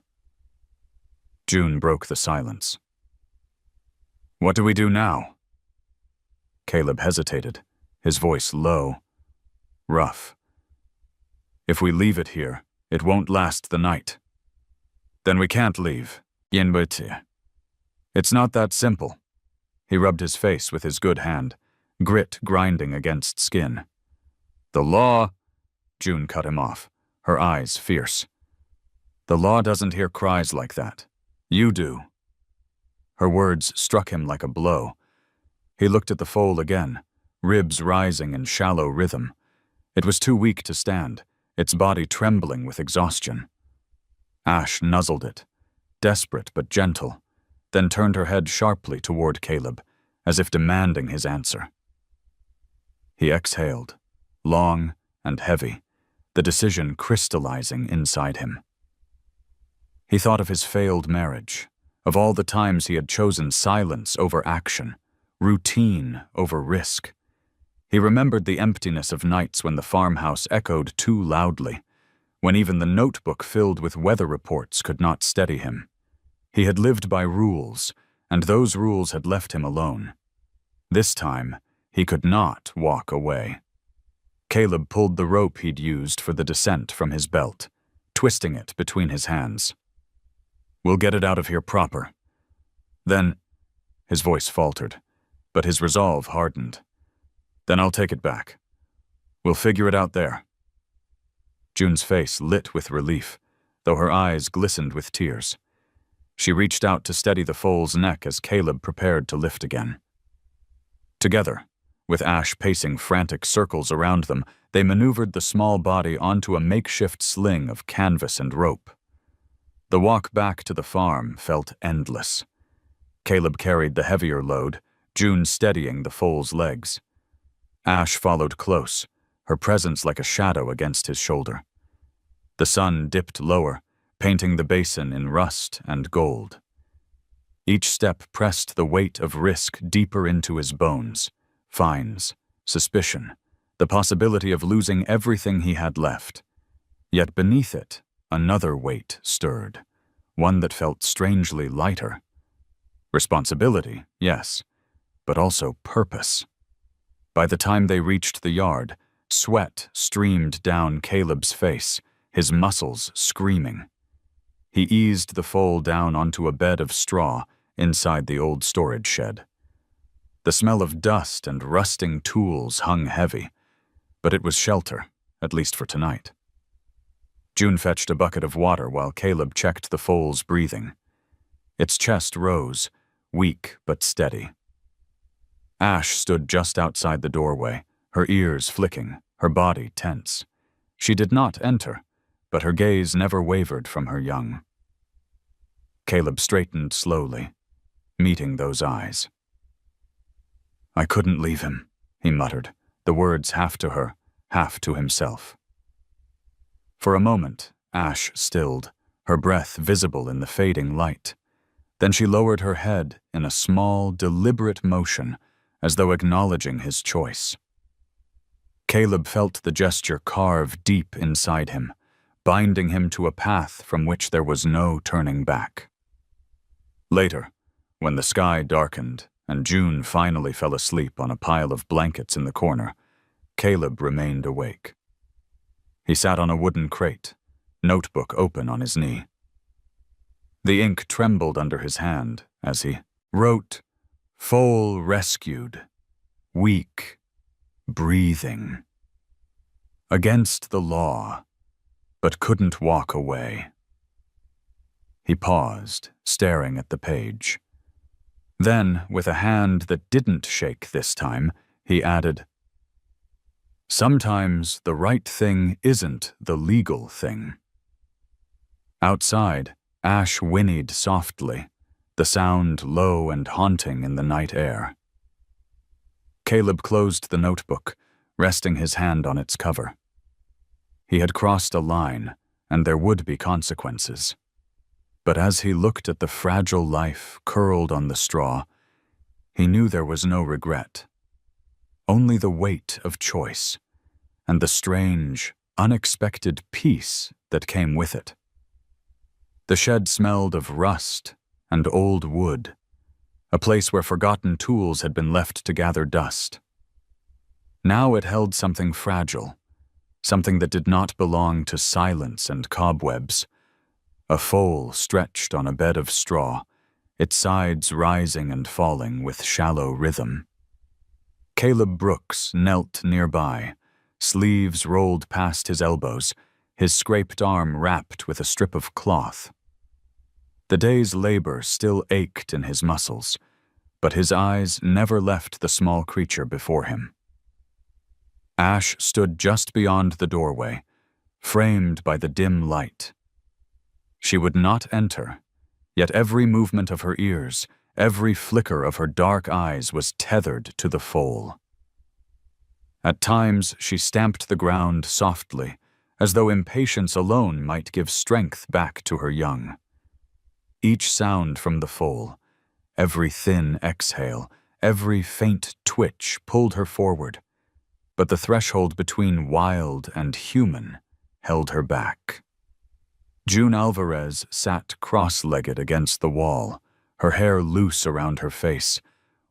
A: June broke the silence. "What do we do now?" Caleb hesitated, his voice low, rough. "If we leave it here, it won't last the night." "Then we can't leave. It's not that simple." He rubbed his face with his good hand, grit grinding against skin. "The law—" June cut him off, her eyes fierce. "The law doesn't hear cries like that. You do." Her words struck him like a blow. He looked at the foal again, ribs rising in shallow rhythm. It was too weak to stand, its body trembling with exhaustion. Ash nuzzled it, desperate but gentle, then turned her head sharply toward Caleb, as if demanding his answer. He exhaled, long and heavy, the decision crystallizing inside him. He thought of his failed marriage, of all the times he had chosen silence over action, routine over risk. He remembered the emptiness of nights when the farmhouse echoed too loudly, when even the notebook filled with weather reports could not steady him. He had lived by rules, and those rules had left him alone. This time, he could not walk away. Caleb pulled the rope he'd used for the descent from his belt, twisting it between his hands. "We'll get it out of here proper. Then—" his voice faltered, but his resolve hardened. "Then I'll take it back. We'll figure it out there." June's face lit with relief, though her eyes glistened with tears. She reached out to steady the foal's neck as Caleb prepared to lift again. Together, with Ash pacing frantic circles around them, they maneuvered the small body onto a makeshift sling of canvas and rope. The walk back to the farm felt endless. Caleb carried the heavier load, June steadying the foal's legs. Ash followed close, her presence like a shadow against his shoulder. The sun dipped lower, painting the basin in rust and gold. Each step pressed the weight of risk deeper into his bones, fines, suspicion, the possibility of losing everything he had left. Yet beneath it, another weight stirred, one that felt strangely lighter. Responsibility, yes, but also purpose. By the time they reached the yard, sweat streamed down Caleb's face, his muscles screaming. He eased the foal down onto a bed of straw inside the old storage shed. The smell of dust and rusting tools hung heavy, but it was shelter, at least for tonight. June fetched a bucket of water while Caleb checked the foal's breathing. Its chest rose, weak but steady. Ash stood just outside the doorway, her ears flicking, her body tense. She did not enter, but her gaze never wavered from her young. Caleb straightened slowly, meeting those eyes. "I couldn't leave him," he muttered, the words half to her, half to himself. For a moment, Ash stilled, her breath visible in the fading light. Then she lowered her head in a small, deliberate motion, as though acknowledging his choice. Caleb felt the gesture carve deep inside him, binding him to a path from which there was no turning back. Later, when the sky darkened and June finally fell asleep on a pile of blankets in the corner, Caleb remained awake. He sat on a wooden crate, notebook open on his knee. The ink trembled under his hand as he wrote, "Foal rescued, weak, breathing. Against the law, but couldn't walk away." He paused, staring at the page. Then, with a hand that didn't shake this time, he added, "Sometimes the right thing isn't the legal thing." Outside, Ash whinnied softly, the sound low and haunting in the night air. Caleb closed the notebook, resting his hand on its cover. He had crossed a line, and there would be consequences. But as he looked at the fragile life curled on the straw, he knew there was no regret. Only the weight of choice, and the strange, unexpected peace that came with it. The shed smelled of rust and old wood, a place where forgotten tools had been left to gather dust. Now it held something fragile, something that did not belong to silence and cobwebs. A foal stretched on a bed of straw, its sides rising and falling with shallow rhythm. Caleb Brooks knelt nearby, sleeves rolled past his elbows, his scraped arm wrapped with a strip of cloth. The day's labor still ached in his muscles, but his eyes never left the small creature before him. Ash stood just beyond the doorway, framed by the dim light. She would not enter, yet every movement of her ears, every flicker of her dark eyes was tethered to the foal. At times she stamped the ground softly, as though impatience alone might give strength back to her young. Each sound from the foal, every thin exhale, every faint twitch pulled her forward, but the threshold between wild and human held her back. June Alvarez sat cross-legged against the wall, her hair loose around her face,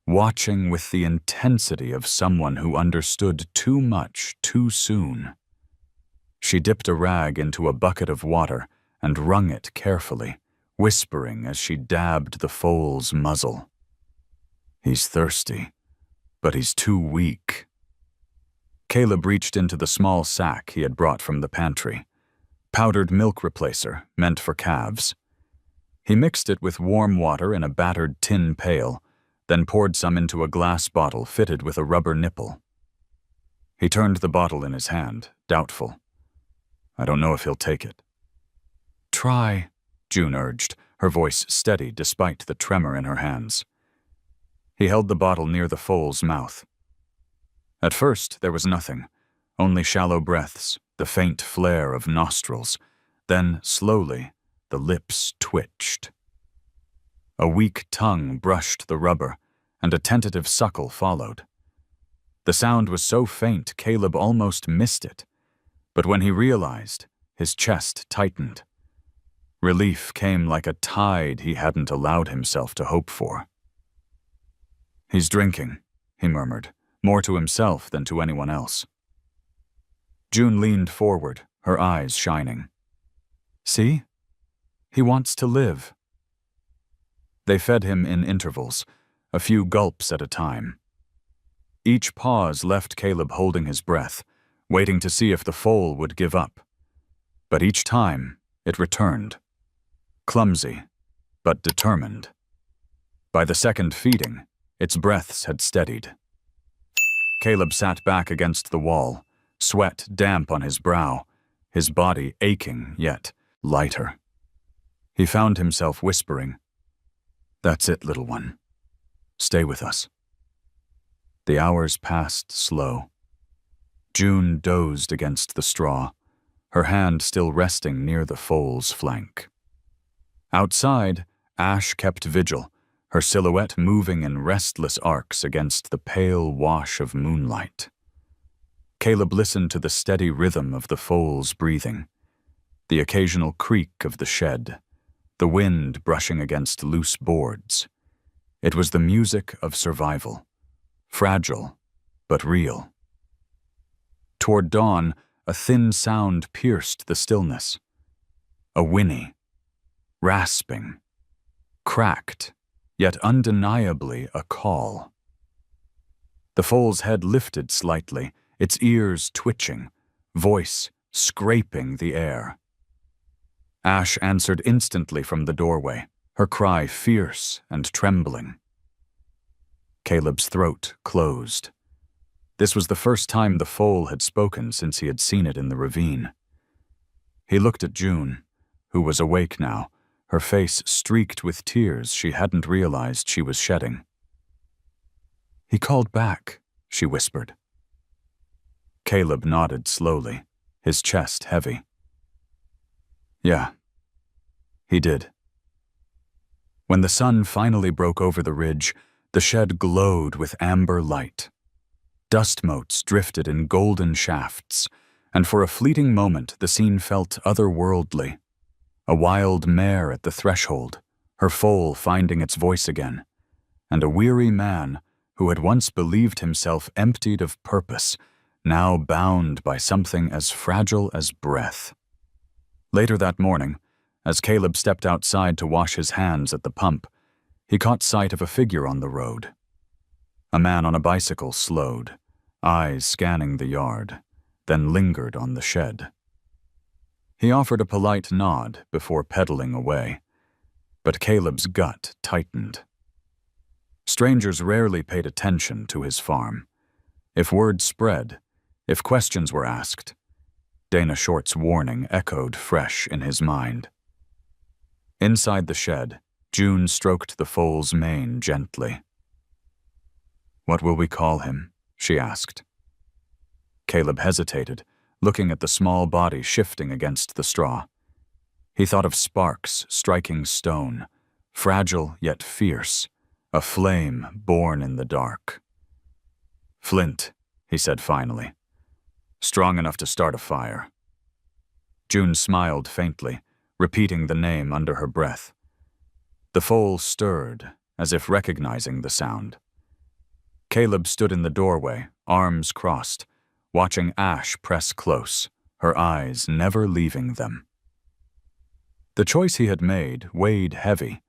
A: watching with the intensity of someone who understood too much too soon. She dipped a rag into a bucket of water and wrung it carefully, whispering as she dabbed the foal's muzzle. "He's thirsty, but he's too weak." Caleb reached into the small sack he had brought from the pantry. Powdered milk replacer, meant for calves. He mixed it with warm water in a battered tin pail, then poured some into a glass bottle fitted with a rubber nipple. He turned the bottle in his hand, doubtful. "I don't know if he'll take it." "Try," June urged, her voice steady despite the tremor in her hands. He held the bottle near the foal's mouth. At first there was nothing, only shallow breaths, the faint flare of nostrils. Then, slowly, the lips twitched. A weak tongue brushed the rubber, and a tentative suckle followed. The sound was so faint Caleb almost missed it, but when he realized, his chest tightened. Relief came like a tide he hadn't allowed himself to hope for. "He's drinking," he murmured, more to himself than to anyone else. June leaned forward, her eyes shining. "See? He wants to live." They fed him in intervals, a few gulps at a time. Each pause left Caleb holding his breath, waiting to see if the foal would give up. But each time, it returned. Clumsy, but determined. By the second feeding, its breaths had steadied. Caleb sat back against the wall, sweat damp on his brow, his body aching yet lighter. He found himself whispering, "That's it, little one. Stay with us." The hours passed slow. June dozed against the straw, her hand still resting near the foal's flank. Outside, Ash kept vigil, her silhouette moving in restless arcs against the pale wash of moonlight. Caleb listened to the steady rhythm of the foal's breathing, the occasional creak of the shed, the wind brushing against loose boards. It was the music of survival, fragile but real. Toward dawn, a thin sound pierced the stillness. A whinny, rasping, cracked, yet undeniably a call. The foal's head lifted slightly, its ears twitching, voice scraping the air. Ash answered instantly from the doorway, her cry fierce and trembling. Caleb's throat closed. This was the first time the foal had spoken since he had seen it in the ravine. He looked at June, who was awake now, her face streaked with tears she hadn't realized she was shedding. "He called back," she whispered. Caleb nodded slowly, his chest heavy. "Yeah, he did." When the sun finally broke over the ridge, the shed glowed with amber light. Dust motes drifted in golden shafts, and for a fleeting moment the scene felt otherworldly. A wild mare at the threshold, her foal finding its voice again, and a weary man who had once believed himself emptied of purpose, now bound by something as fragile as breath. Later that morning, as Caleb stepped outside to wash his hands at the pump, he caught sight of a figure on the road. A man on a bicycle slowed, eyes scanning the yard, then lingered on the shed. He offered a polite nod before pedaling away, but Caleb's gut tightened. Strangers rarely paid attention to his farm. If word spread, if questions were asked, Dana Short's warning echoed fresh in his mind. Inside the shed, June stroked the foal's mane gently. "What will we call him?" she asked. Caleb hesitated, looking at the small body shifting against the straw. He thought of sparks striking stone, fragile yet fierce, a flame born in the dark. "Flint," he said finally. "Strong enough to start a fire." June smiled faintly, repeating the name under her breath. The foal stirred, as if recognizing the sound. Caleb stood in the doorway, arms crossed, watching Ash press close, her eyes never leaving them. The choice he had made weighed heavy,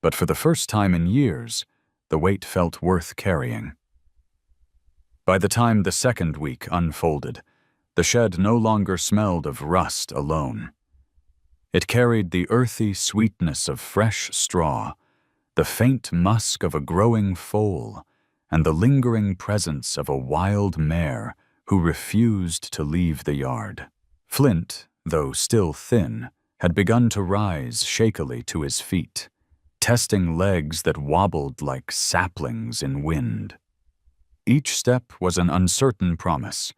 A: but for the first time in years, the weight felt worth carrying. By the time the second week unfolded, the shed no longer smelled of rust alone. It carried the earthy sweetness of fresh straw, the faint musk of a growing foal, and the lingering presence of a wild mare who refused to leave the yard. Flint, though still thin, had begun to rise shakily to his feet, testing legs that wobbled like saplings in wind. Each step was an uncertain promise,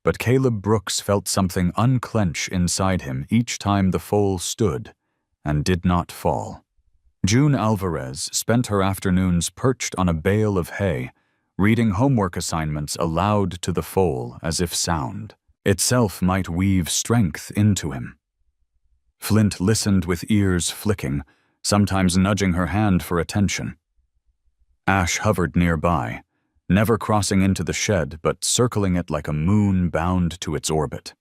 A: but Caleb Brooks felt something unclench inside him each time the foal stood and did not fall. June Alvarez spent her afternoons perched on a bale of hay, reading homework assignments aloud to the foal as if sound itself might weave strength into him. Flint listened with ears flicking, sometimes nudging her hand for attention. Ash hovered nearby, never crossing into the shed but circling it like a moon bound to its orbit.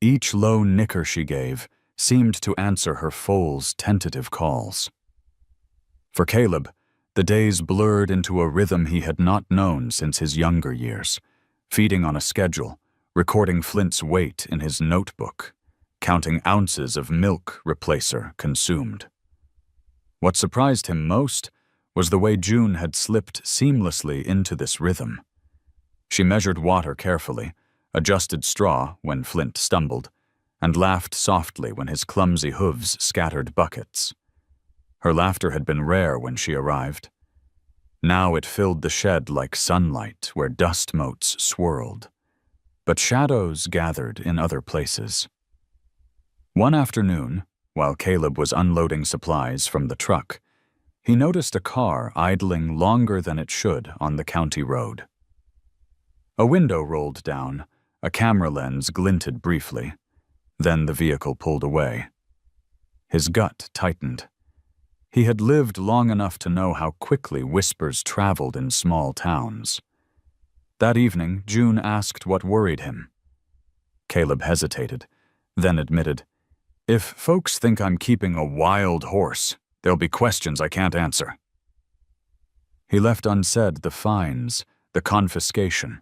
A: Each low nicker she gave seemed to answer her foal's tentative calls. For Caleb, the days blurred into a rhythm he had not known since his younger years, feeding on a schedule, recording Flint's weight in his notebook, counting ounces of milk replacer consumed. What surprised him most was the way June had slipped seamlessly into this rhythm. She measured water carefully, adjusted straw when Flint stumbled, and laughed softly when his clumsy hooves scattered buckets. Her laughter had been rare when she arrived. Now it filled the shed like sunlight where dust motes swirled. But shadows gathered in other places. One afternoon, while Caleb was unloading supplies from the truck, he noticed a car idling longer than it should on the county road. A window rolled down, a camera lens glinted briefly. Then the vehicle pulled away. His gut tightened. He had lived long enough to know how quickly whispers traveled in small towns. That evening, June asked what worried him. Caleb hesitated, then admitted, "If folks think I'm keeping a wild horse, there'll be questions I can't answer." He left unsaid the fines, the confiscation,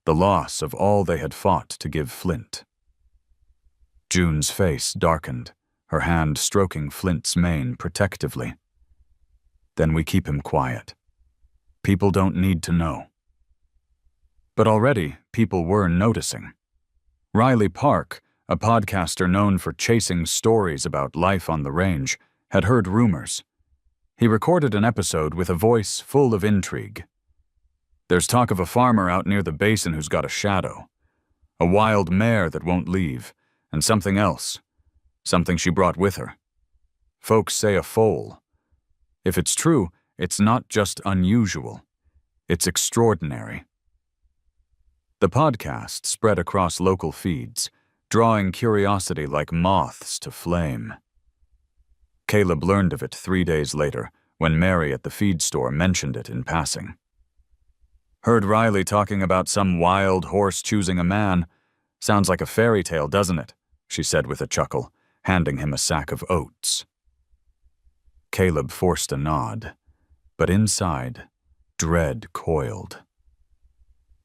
A: the loss of all they had fought to give Flint. June's face darkened, her hand stroking Flint's mane protectively. "Then we keep him quiet. People don't need to know." But already, people were noticing. Riley Park, a podcaster known for chasing stories about life on the range, had heard rumors. He recorded an episode with a voice full of intrigue. "There's talk of a farmer out near the basin who's got a shadow. A wild mare that won't leave, and something else. Something she brought with her. Folks say a foal. If it's true, it's not just unusual. It's extraordinary." The podcast spread across local feeds, drawing curiosity like moths to flame. Caleb learned of it 3 days later, when Mary at the feed store mentioned it in passing. "Heard Riley talking about some wild horse choosing a man. Sounds like a fairy tale, doesn't it?" she said with a chuckle, handing him a sack of oats. Caleb forced a nod, but inside, dread coiled.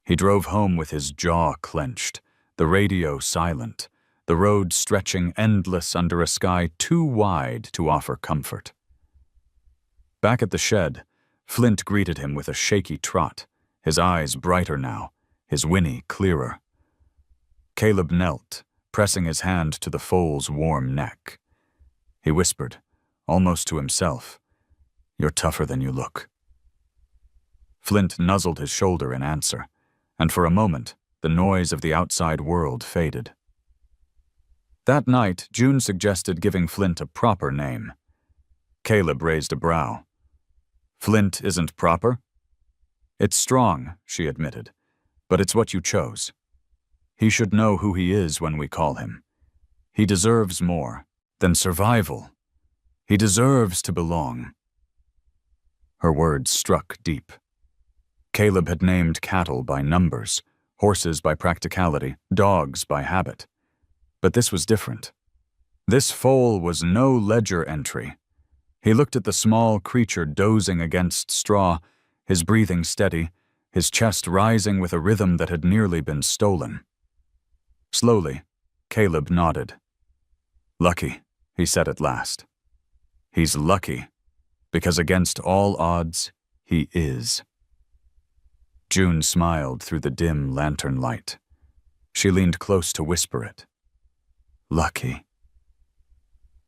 A: He drove home with his jaw clenched, the radio silent, the road stretching endless under a sky too wide to offer comfort. Back at the shed, Flint greeted him with a shaky trot, his eyes brighter now, his whinny clearer. Caleb knelt, pressing his hand to the foal's warm neck. He whispered, almost to himself, "You're tougher than you look." Flint nuzzled his shoulder in answer, and for a moment, the noise of the outside world faded. That night, June suggested giving Flint a proper name. Caleb raised a brow. "Flint isn't proper?" "It's strong," she admitted, "but it's what you chose. He should know who he is when we call him. He deserves more than survival. He deserves to belong." Her words struck deep. Caleb had named cattle by numbers, horses by practicality, dogs by habit. But this was different. This foal was no ledger entry. He looked at the small creature dozing against straw, his breathing steady, his chest rising with a rhythm that had nearly been stolen. Slowly, Caleb nodded. "Lucky," he said at last. "He's lucky, because against all odds, he is." June smiled through the dim lantern light. She leaned close to whisper it. "Lucky."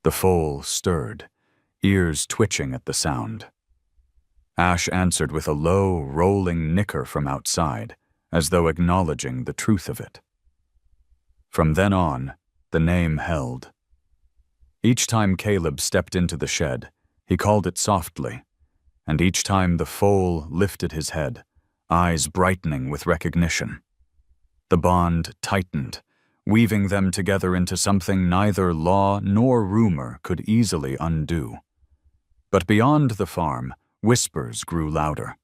A: The foal stirred, ears twitching at the sound. Ash answered with a low, rolling nicker from outside, as though acknowledging the truth of it. From then on, the name held. Each time Caleb stepped into the shed, he called it softly, and each time the foal lifted his head, eyes brightening with recognition. The bond tightened, weaving them together into something neither law nor rumor could easily undo. But beyond the farm, whispers grew louder.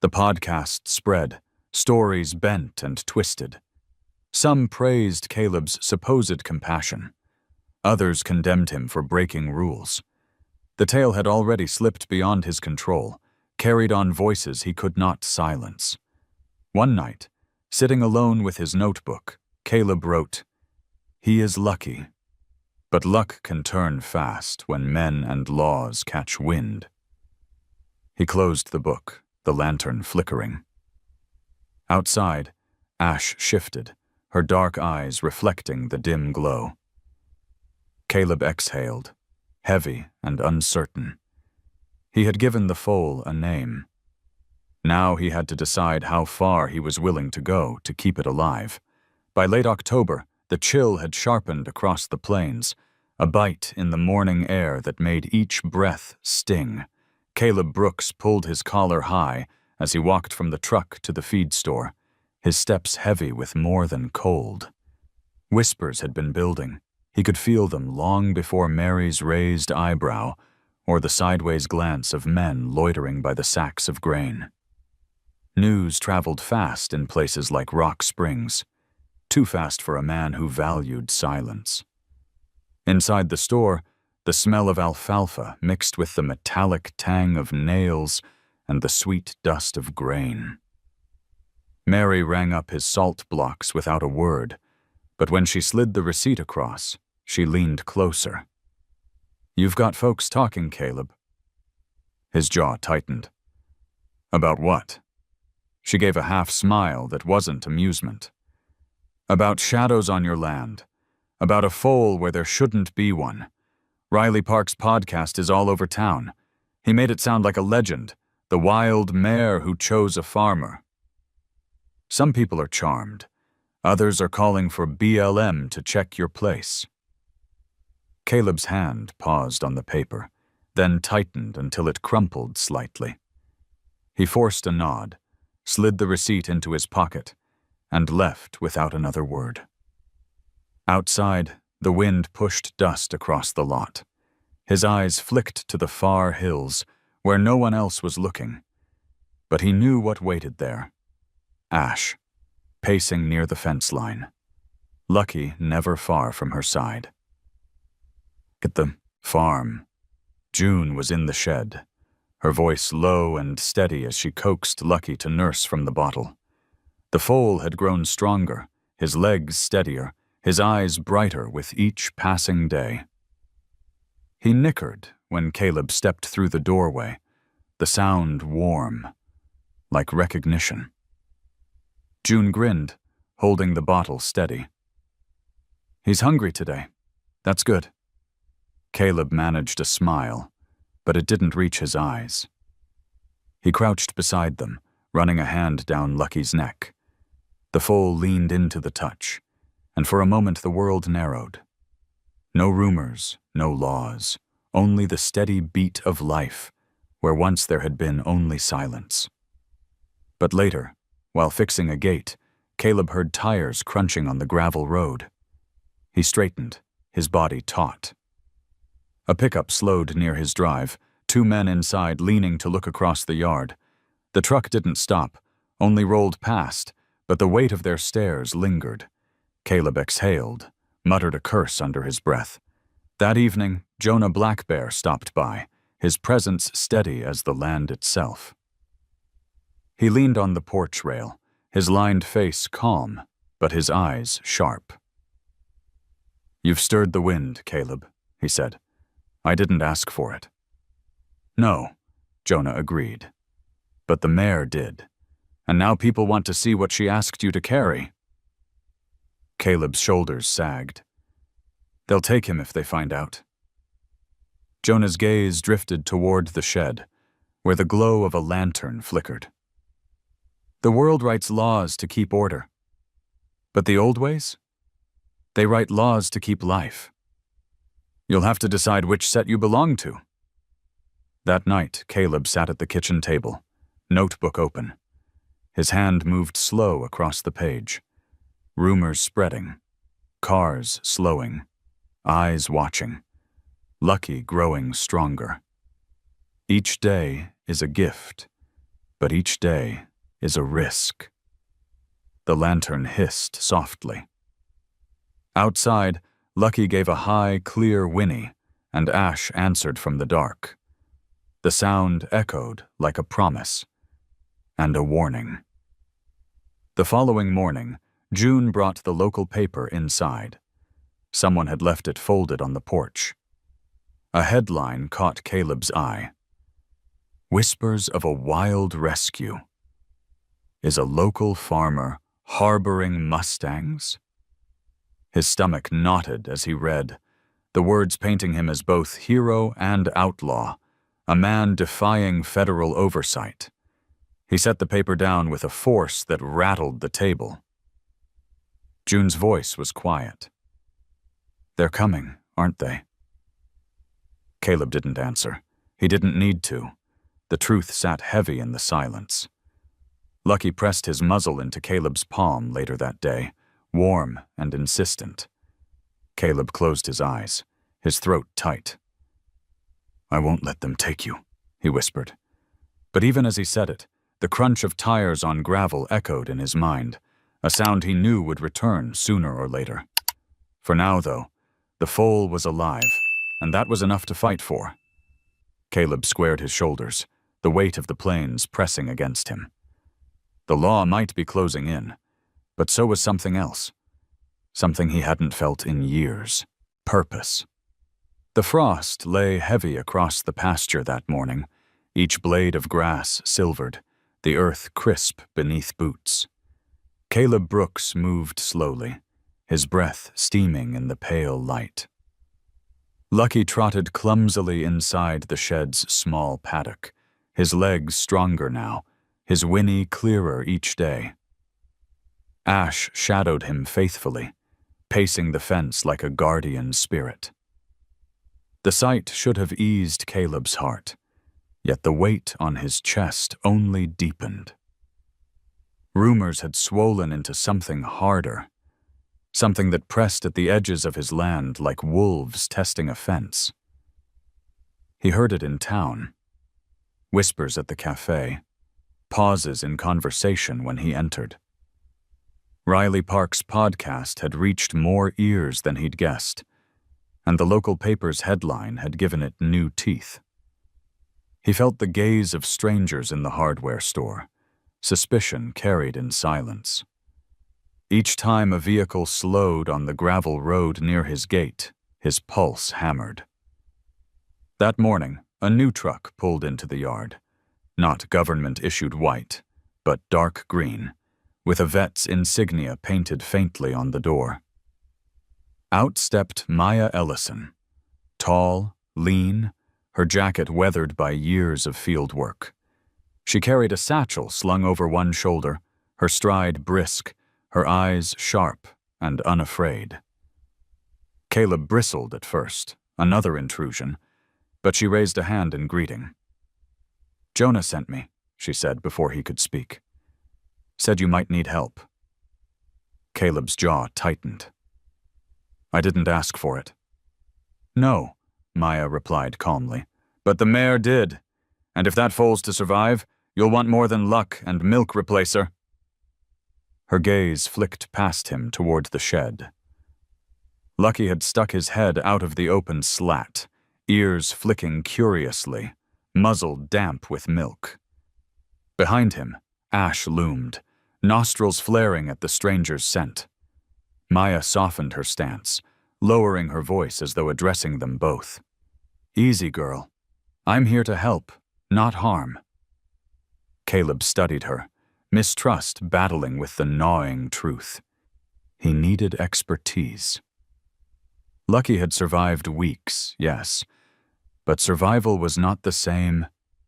A: The podcast spread, stories bent and twisted. Some praised Caleb's supposed compassion. Others condemned him for breaking rules. The tale had already slipped beyond his control, carried on voices he could not silence. One night, sitting alone with his notebook, Caleb wrote, "He is lucky, but luck can turn fast when men and laws catch wind." He closed the book, the lantern flickering. Outside, Ash shifted, her dark eyes reflecting the dim glow. Caleb exhaled, heavy and uncertain. He had given the foal a name. Now he had to decide how far he was willing to go to keep it alive. By late October, the chill had sharpened across the plains, a bite in the morning air that made each breath sting. Caleb Brooks pulled his collar high as he walked from the truck to the feed store, his steps heavy with more than cold. Whispers had been building. He could feel them long before Mary's raised eyebrow or the sideways glance of men loitering by the sacks of grain. News traveled fast in places like Rock Springs, too fast for a man who valued silence. Inside the store, the smell of alfalfa mixed with the metallic tang of nails and the sweet dust of grain. Mary rang up his salt blocks without a word, but when she slid the receipt across, she leaned closer. "You've got folks talking, Caleb." His jaw tightened. "About what?" She gave a half smile that wasn't amusement. "About shadows on your land. About a foal where there shouldn't be one. Riley Park's podcast is all over town. He made it sound like a legend, the wild mare who chose a farmer. Some people are charmed. Others are calling for BLM to check your place." Caleb's hand paused on the paper, then tightened until it crumpled slightly. He forced a nod, slid the receipt into his pocket, and left without another word. Outside, the wind pushed dust across the lot. His eyes flicked to the far hills, where no one else was looking. But he knew what waited there. Ash, pacing near the fence line. Lucky never far from her side. At the farm, June was in the shed, her voice low and steady as she coaxed Lucky to nurse from the bottle. The foal had grown stronger, his legs steadier, his eyes brighter with each passing day. He nickered when Caleb stepped through the doorway, the sound warm, like recognition. June grinned, holding the bottle steady. "He's hungry today. That's good." Caleb managed a smile, but it didn't reach his eyes. He crouched beside them, running a hand down Lucky's neck. The foal leaned into the touch, and for a moment the world narrowed. No rumors, no laws, only the steady beat of life, where once there had been only silence. But later, while fixing a gate, Caleb heard tires crunching on the gravel road. He straightened, his body taut. A pickup slowed near his drive, two men inside leaning to look across the yard. The truck didn't stop, only rolled past, but the weight of their stares lingered. Caleb exhaled, muttered a curse under his breath. That evening, Jonah Blackbear stopped by, his presence steady as the land itself. He leaned on the porch rail, his lined face calm, but his eyes sharp. "You've stirred the wind, Caleb," he said. "I didn't ask for it." "No," Jonah agreed. "But the mare did. And now people want to see what she asked you to carry." Caleb's shoulders sagged. "They'll take him if they find out." Jonah's gaze drifted toward the shed, where the glow of a lantern flickered. "The world writes laws to keep order. But the old ways? They write laws to keep life. You'll have to decide which set you belong to." That night, Caleb sat at the kitchen table, notebook open. His hand moved slow across the page. Rumors spreading, cars slowing, eyes watching, Lucky growing stronger. Each day is a gift, but each day is a risk. The lantern hissed softly. Outside, Lucky gave a high, clear whinny, and Ash answered from the dark. The sound echoed like a promise and a warning. The following morning, June brought the local paper inside. Someone had left it folded on the porch. A headline caught Caleb's eye. "Whispers of a wild rescue. Is a local farmer harboring mustangs?" His stomach knotted as he read, the words painting him as both hero and outlaw, a man defying federal oversight. He set the paper down with a force that rattled the table. June's voice was quiet. "They're coming, aren't they?" Caleb didn't answer. He didn't need to. The truth sat heavy in the silence. Lucky pressed his muzzle into Caleb's palm later that day, warm and insistent. Caleb closed his eyes, his throat tight. "I won't let them take you," he whispered. But even as he said it, the crunch of tires on gravel echoed in his mind, a sound he knew would return sooner or later. For now, though, the foal was alive, and that was enough to fight for. Caleb squared his shoulders, the weight of the plains pressing against him. The law might be closing in, but so was something else. Something he hadn't felt in years. Purpose. The frost lay heavy across the pasture that morning, each blade of grass silvered, the earth crisp beneath boots. Caleb Brooks moved slowly, his breath steaming in the pale light. Lucky trotted clumsily inside the shed's small paddock, his legs stronger now, his whinny clearer each day. Ash shadowed him faithfully, pacing the fence like a guardian spirit. The sight should have eased Caleb's heart, yet the weight on his chest only deepened. Rumors had swollen into something harder, something that pressed at the edges of his land like wolves testing a fence. He heard it in town. Whispers at the cafe, pauses in conversation when he entered. Riley Park's podcast had reached more ears than he'd guessed, and the local paper's headline had given it new teeth. He felt the gaze of strangers in the hardware store, suspicion carried in silence. Each time a vehicle slowed on the gravel road near his gate, his pulse hammered. That morning, a new truck pulled into the yard, not government-issued white, but dark green, with a vet's insignia painted faintly on the door. Out stepped Maya Ellison, tall, lean, her jacket weathered by years of field work. She carried a satchel slung over one shoulder, her stride brisk, her eyes sharp and unafraid. Caleb bristled at first, another intrusion, but she raised a hand in greeting. "Jonah sent me," she said before he could speak. "Said you might need help." Caleb's jaw tightened. "I didn't ask for it." "No," Maya replied calmly, "but the mare did. And if that foal's to survive, you'll want more than luck and milk replacer." Her gaze flicked past him toward the shed. Lucky had stuck his head out of the open slat, ears flicking curiously, muzzle damp with milk. Behind him, Ash loomed, nostrils flaring at the stranger's scent. Maya softened her stance, lowering her voice as though addressing them both. "Easy, girl. I'm here to help, not harm." Caleb studied her, mistrust battling with the gnawing truth. He needed expertise. Lucky had survived weeks, yes, but survival was not the same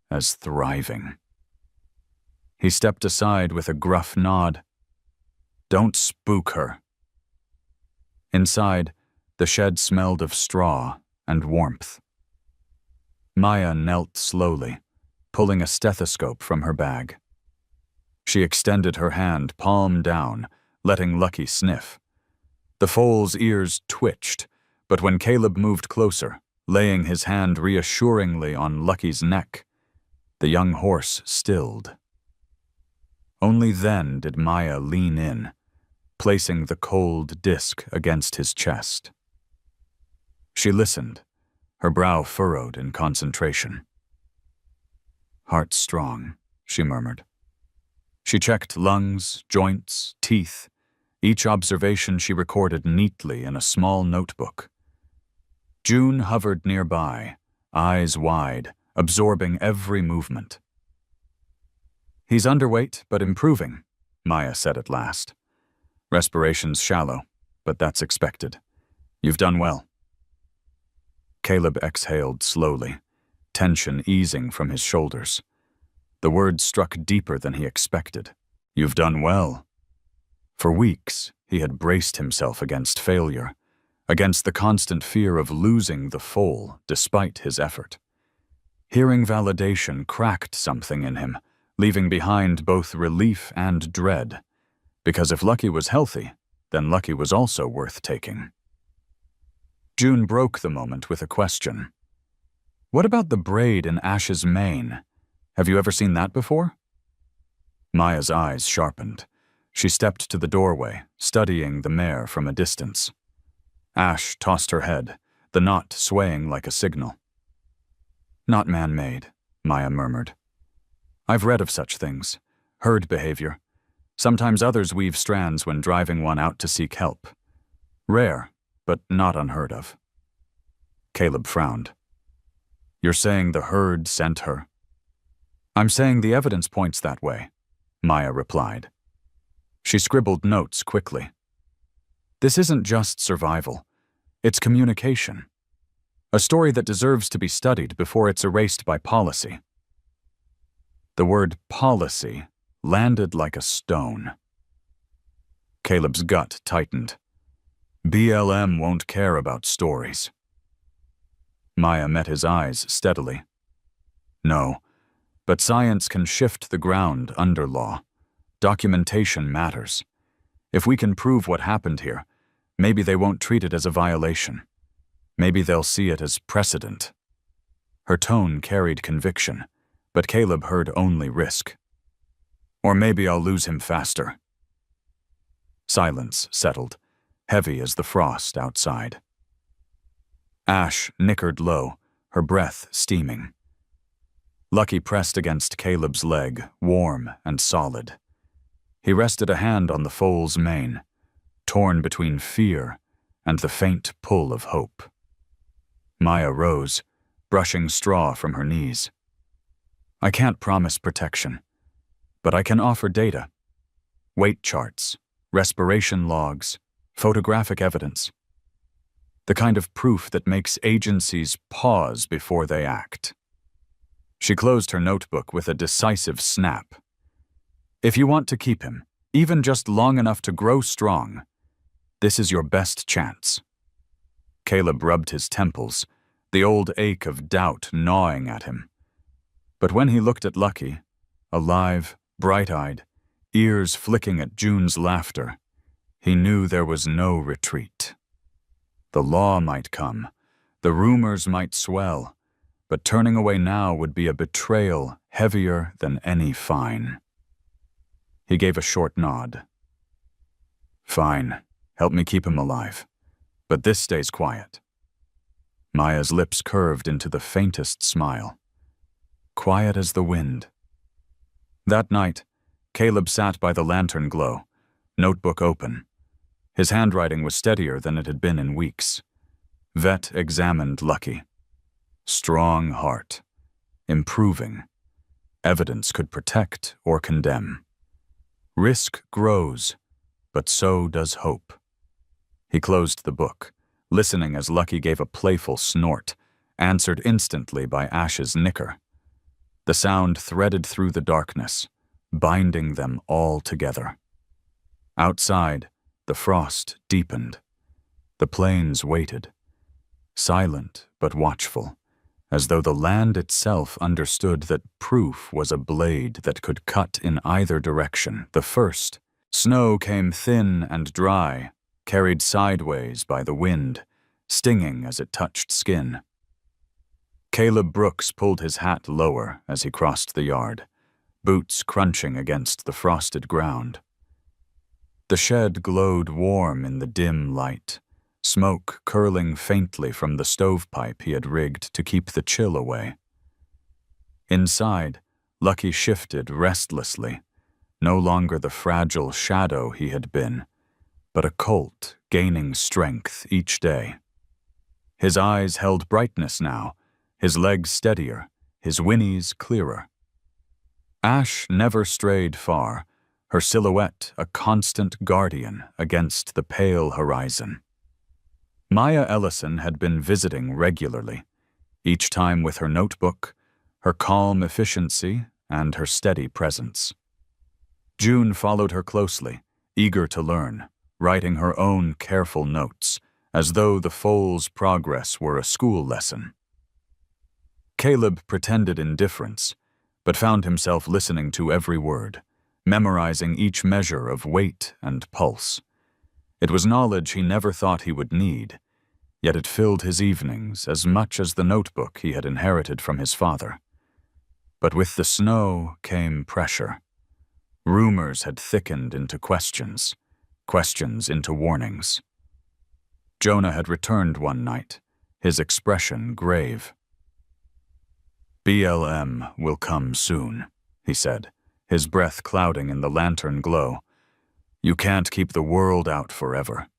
A: as thriving. He stepped aside with a gruff nod. "Don't spook her." Inside, the shed smelled of straw and warmth. Maya knelt slowly, pulling a stethoscope from her bag. She extended her hand palm down, letting Lucky sniff. The foal's ears twitched, but when Caleb moved closer, laying his hand reassuringly on Lucky's neck, the young horse stilled. Only then did Maya lean in, placing the cold disk against his chest. She listened, her brow furrowed in concentration. "Heart strong," she murmured. She checked lungs, joints, teeth, Each observation she recorded neatly in a small notebook. June hovered nearby, eyes wide, absorbing every movement. "He's underweight, but improving," Maya said at last. "Respiration's shallow, but that's expected. You've done well." Caleb exhaled slowly, tension easing from his shoulders. The words struck deeper than he expected. "You've done well." For weeks, he had braced himself against failure, against the constant fear of losing the foal despite his effort. Hearing validation cracked something in him, leaving behind both relief and dread, because if Lucky was healthy, then Lucky was also worth taking. June broke the moment with a question. "What about the braid in Ash's mane? Have you ever seen that before?" Maya's eyes sharpened. She stepped to the doorway, studying the mare from a distance. Ash tossed her head, the knot swaying like a signal. "Not man-made," Maya murmured. "I've read of such things, herd behavior. Sometimes others weave strands when driving one out to seek help. Rare, but not unheard of." Caleb frowned. "You're saying the herd sent her?" "I'm saying the evidence points that way," Maya replied. She scribbled notes quickly. "This isn't just survival. It's communication. A story that deserves to be studied before it's erased by policy." The word policy landed like a stone. Caleb's gut tightened. BLM won't care about stories. Maya met his eyes steadily. "No, but science can shift the ground under law. Documentation matters. If we can prove what happened here, maybe they won't treat it as a violation. Maybe they'll see it as precedent." Her tone carried conviction, but Caleb heard only risk. "Or maybe I'll lose him faster." Silence settled, heavy as the frost outside. Ash nickered low, her breath steaming. Lucky pressed against Caleb's leg, warm and solid. He rested a hand on the foal's mane, torn between fear and the faint pull of hope. Maya rose, brushing straw from her knees. "I can't promise protection, but I can offer data. Weight charts, respiration logs, photographic evidence. The kind of proof that makes agencies pause before they act." She closed her notebook with a decisive snap. "If you want to keep him, even just long enough to grow strong, this is your best chance." Caleb rubbed his temples, the old ache of doubt gnawing at him. But when he looked at Lucky, alive, bright-eyed, ears flicking at June's laughter, he knew there was no retreat. The law might come, the rumors might swell, but turning away now would be a betrayal heavier than any fine. He gave a short nod. "Fine, help me keep him alive. But this stays quiet." Maya's lips curved into the faintest smile. Quiet as the wind. That night, Caleb sat by the lantern glow, notebook open. His handwriting was steadier than it had been in weeks. Vet examined Lucky. Strong heart. Improving. Evidence could protect or condemn. Risk grows, but so does hope. He closed the book, listening as Lucky gave a playful snort, answered instantly by Ash's nicker. The sound threaded through the darkness, binding them all together. Outside, the frost deepened. The plains waited, silent but watchful, as though the land itself understood that proof was a blade that could cut in either direction. The first, snow came thin and dry, carried sideways by the wind, stinging as it touched skin. Caleb Brooks pulled his hat lower as he crossed the yard, boots crunching against the frosted ground. The shed glowed warm in the dim light, smoke curling faintly from the stovepipe he had rigged to keep the chill away. Inside, Lucky shifted restlessly, no longer the fragile shadow he had been, but a colt gaining strength each day. His eyes held brightness now, his legs steadier, his whinnies clearer. Ash never strayed far, her silhouette a constant guardian against the pale horizon. Maya Ellison had been visiting regularly, each time with her notebook, her calm efficiency, and her steady presence. June followed her closely, eager to learn, writing her own careful notes, as though the foal's progress were a school lesson. Caleb pretended indifference, but found himself listening to every word, memorizing each measure of weight and pulse. It was knowledge he never thought he would need, yet it filled his evenings as much as the notebook he had inherited from his father. But with the snow came pressure. Rumors had thickened into questions, questions into warnings. Jonah had returned one night, his expression grave. "BLM will come soon," he said, his breath clouding in the lantern glow. "You can't keep the world out forever."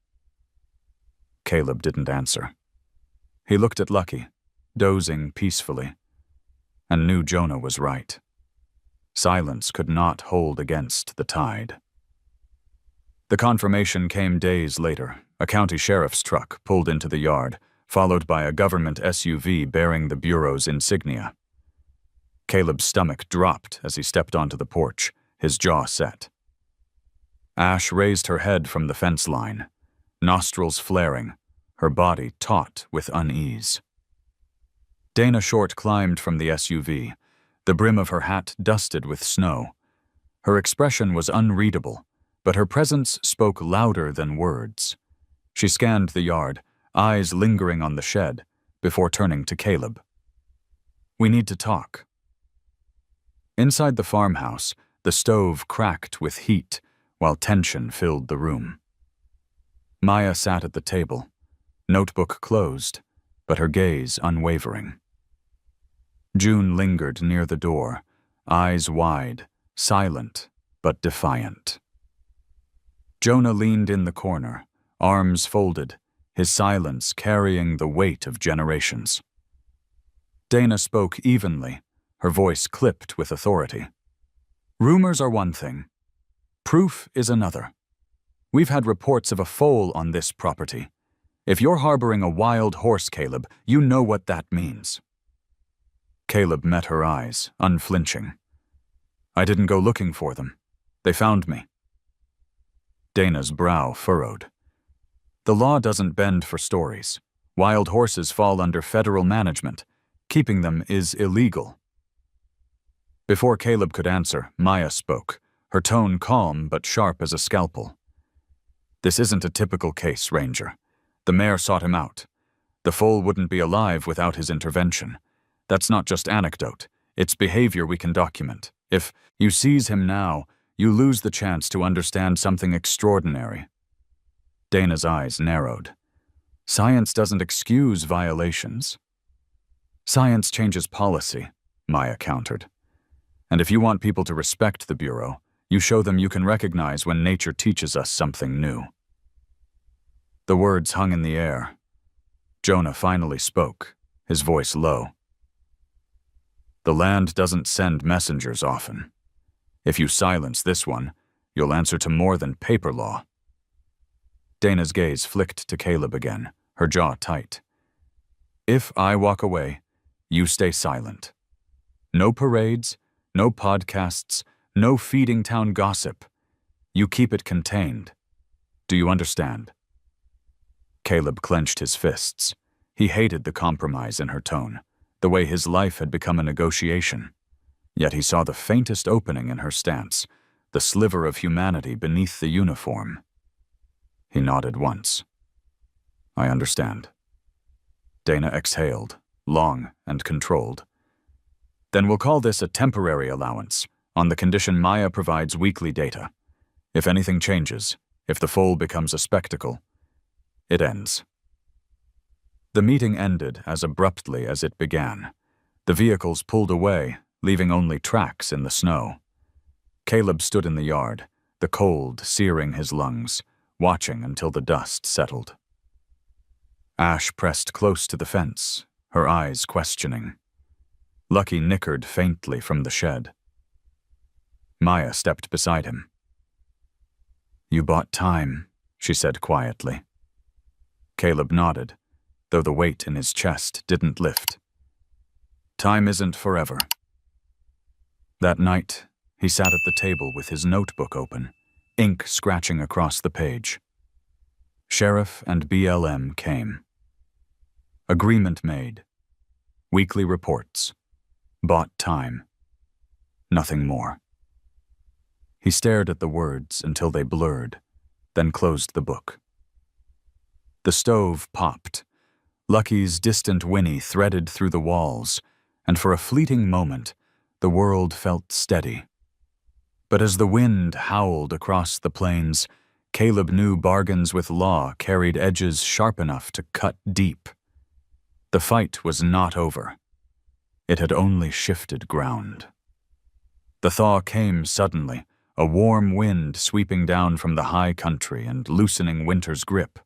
A: Caleb didn't answer. He looked at Lucky, dozing peacefully, and knew Jonah was right. Silence could not hold against the tide. The confirmation came days later. A county sheriff's truck pulled into the yard, followed by a government SUV bearing the Bureau's insignia. Caleb's stomach dropped as he stepped onto the porch, his jaw set. Ash raised her head from the fence line, nostrils flaring, her body taut with unease. Dana Short climbed from the SUV, the brim of her hat dusted with snow. Her expression was unreadable, but her presence spoke louder than words. She scanned the yard, eyes lingering on the shed, before turning to Caleb. "We need to talk." Inside the farmhouse, the stove cracked with heat, while tension filled the room. Maya sat at the table, notebook closed, but her gaze unwavering. June lingered near the door, eyes wide, silent but defiant. Jonah leaned in the corner, arms folded, his silence carrying the weight of generations. Dana spoke evenly, her voice clipped with authority. "Rumors are one thing. Proof is another. We've had reports of a foal on this property. If you're harboring a wild horse, Caleb, you know what that means." Caleb met her eyes, unflinching. "I didn't go looking for them. They found me." Dana's brow furrowed. "The law doesn't bend for stories. Wild horses fall under federal management. Keeping them is illegal." Before Caleb could answer, Maya spoke, her tone calm but sharp as a scalpel. "This isn't a typical case, Ranger. The mayor sought him out. The foal wouldn't be alive without his intervention. That's not just anecdote. It's behavior we can document. If you seize him now, you lose the chance to understand something extraordinary." Dana's eyes narrowed. "Science doesn't excuse violations." "Science changes policy," Maya countered. "And if you want people to respect the Bureau, you show them you can recognize when nature teaches us something new." The words hung in the air. Jonah finally spoke, his voice low. "The land doesn't send messengers often. If you silence this one, you'll answer to more than paper law." Dana's gaze flicked to Caleb again, her jaw tight. "If I walk away, you stay silent. No parades, no podcasts, no feeding town gossip. You keep it contained. Do you understand?" Caleb clenched his fists. He hated the compromise in her tone, the way his life had become a negotiation. Yet he saw the faintest opening in her stance, the sliver of humanity beneath the uniform. He nodded once. "I understand." Dana exhaled, long and controlled. "Then we'll call this a temporary allowance, on the condition Maya provides weekly data. If anything changes, if the foal becomes a spectacle, it ends." The meeting ended as abruptly as it began. The vehicles pulled away, leaving only tracks in the snow. Caleb stood in the yard, the cold searing his lungs, watching until the dust settled. Ash pressed close to the fence, her eyes questioning. Lucky nickered faintly from the shed. Maya stepped beside him. "You bought time," she said quietly. Caleb nodded, though the weight in his chest didn't lift. Time isn't forever. That night, he sat at the table with his notebook open, ink scratching across the page. Sheriff and BLM came. Agreement made. Weekly reports. Bought time. Nothing more. He stared at the words until they blurred, then closed the book. The stove popped. Lucky's distant whinny threaded through the walls, and for a fleeting moment, the world felt steady. But as the wind howled across the plains, Caleb knew bargains with law carried edges sharp enough to cut deep. The fight was not over. It had only shifted ground. The thaw came suddenly, a warm wind sweeping down from the high country and loosening winter's grip.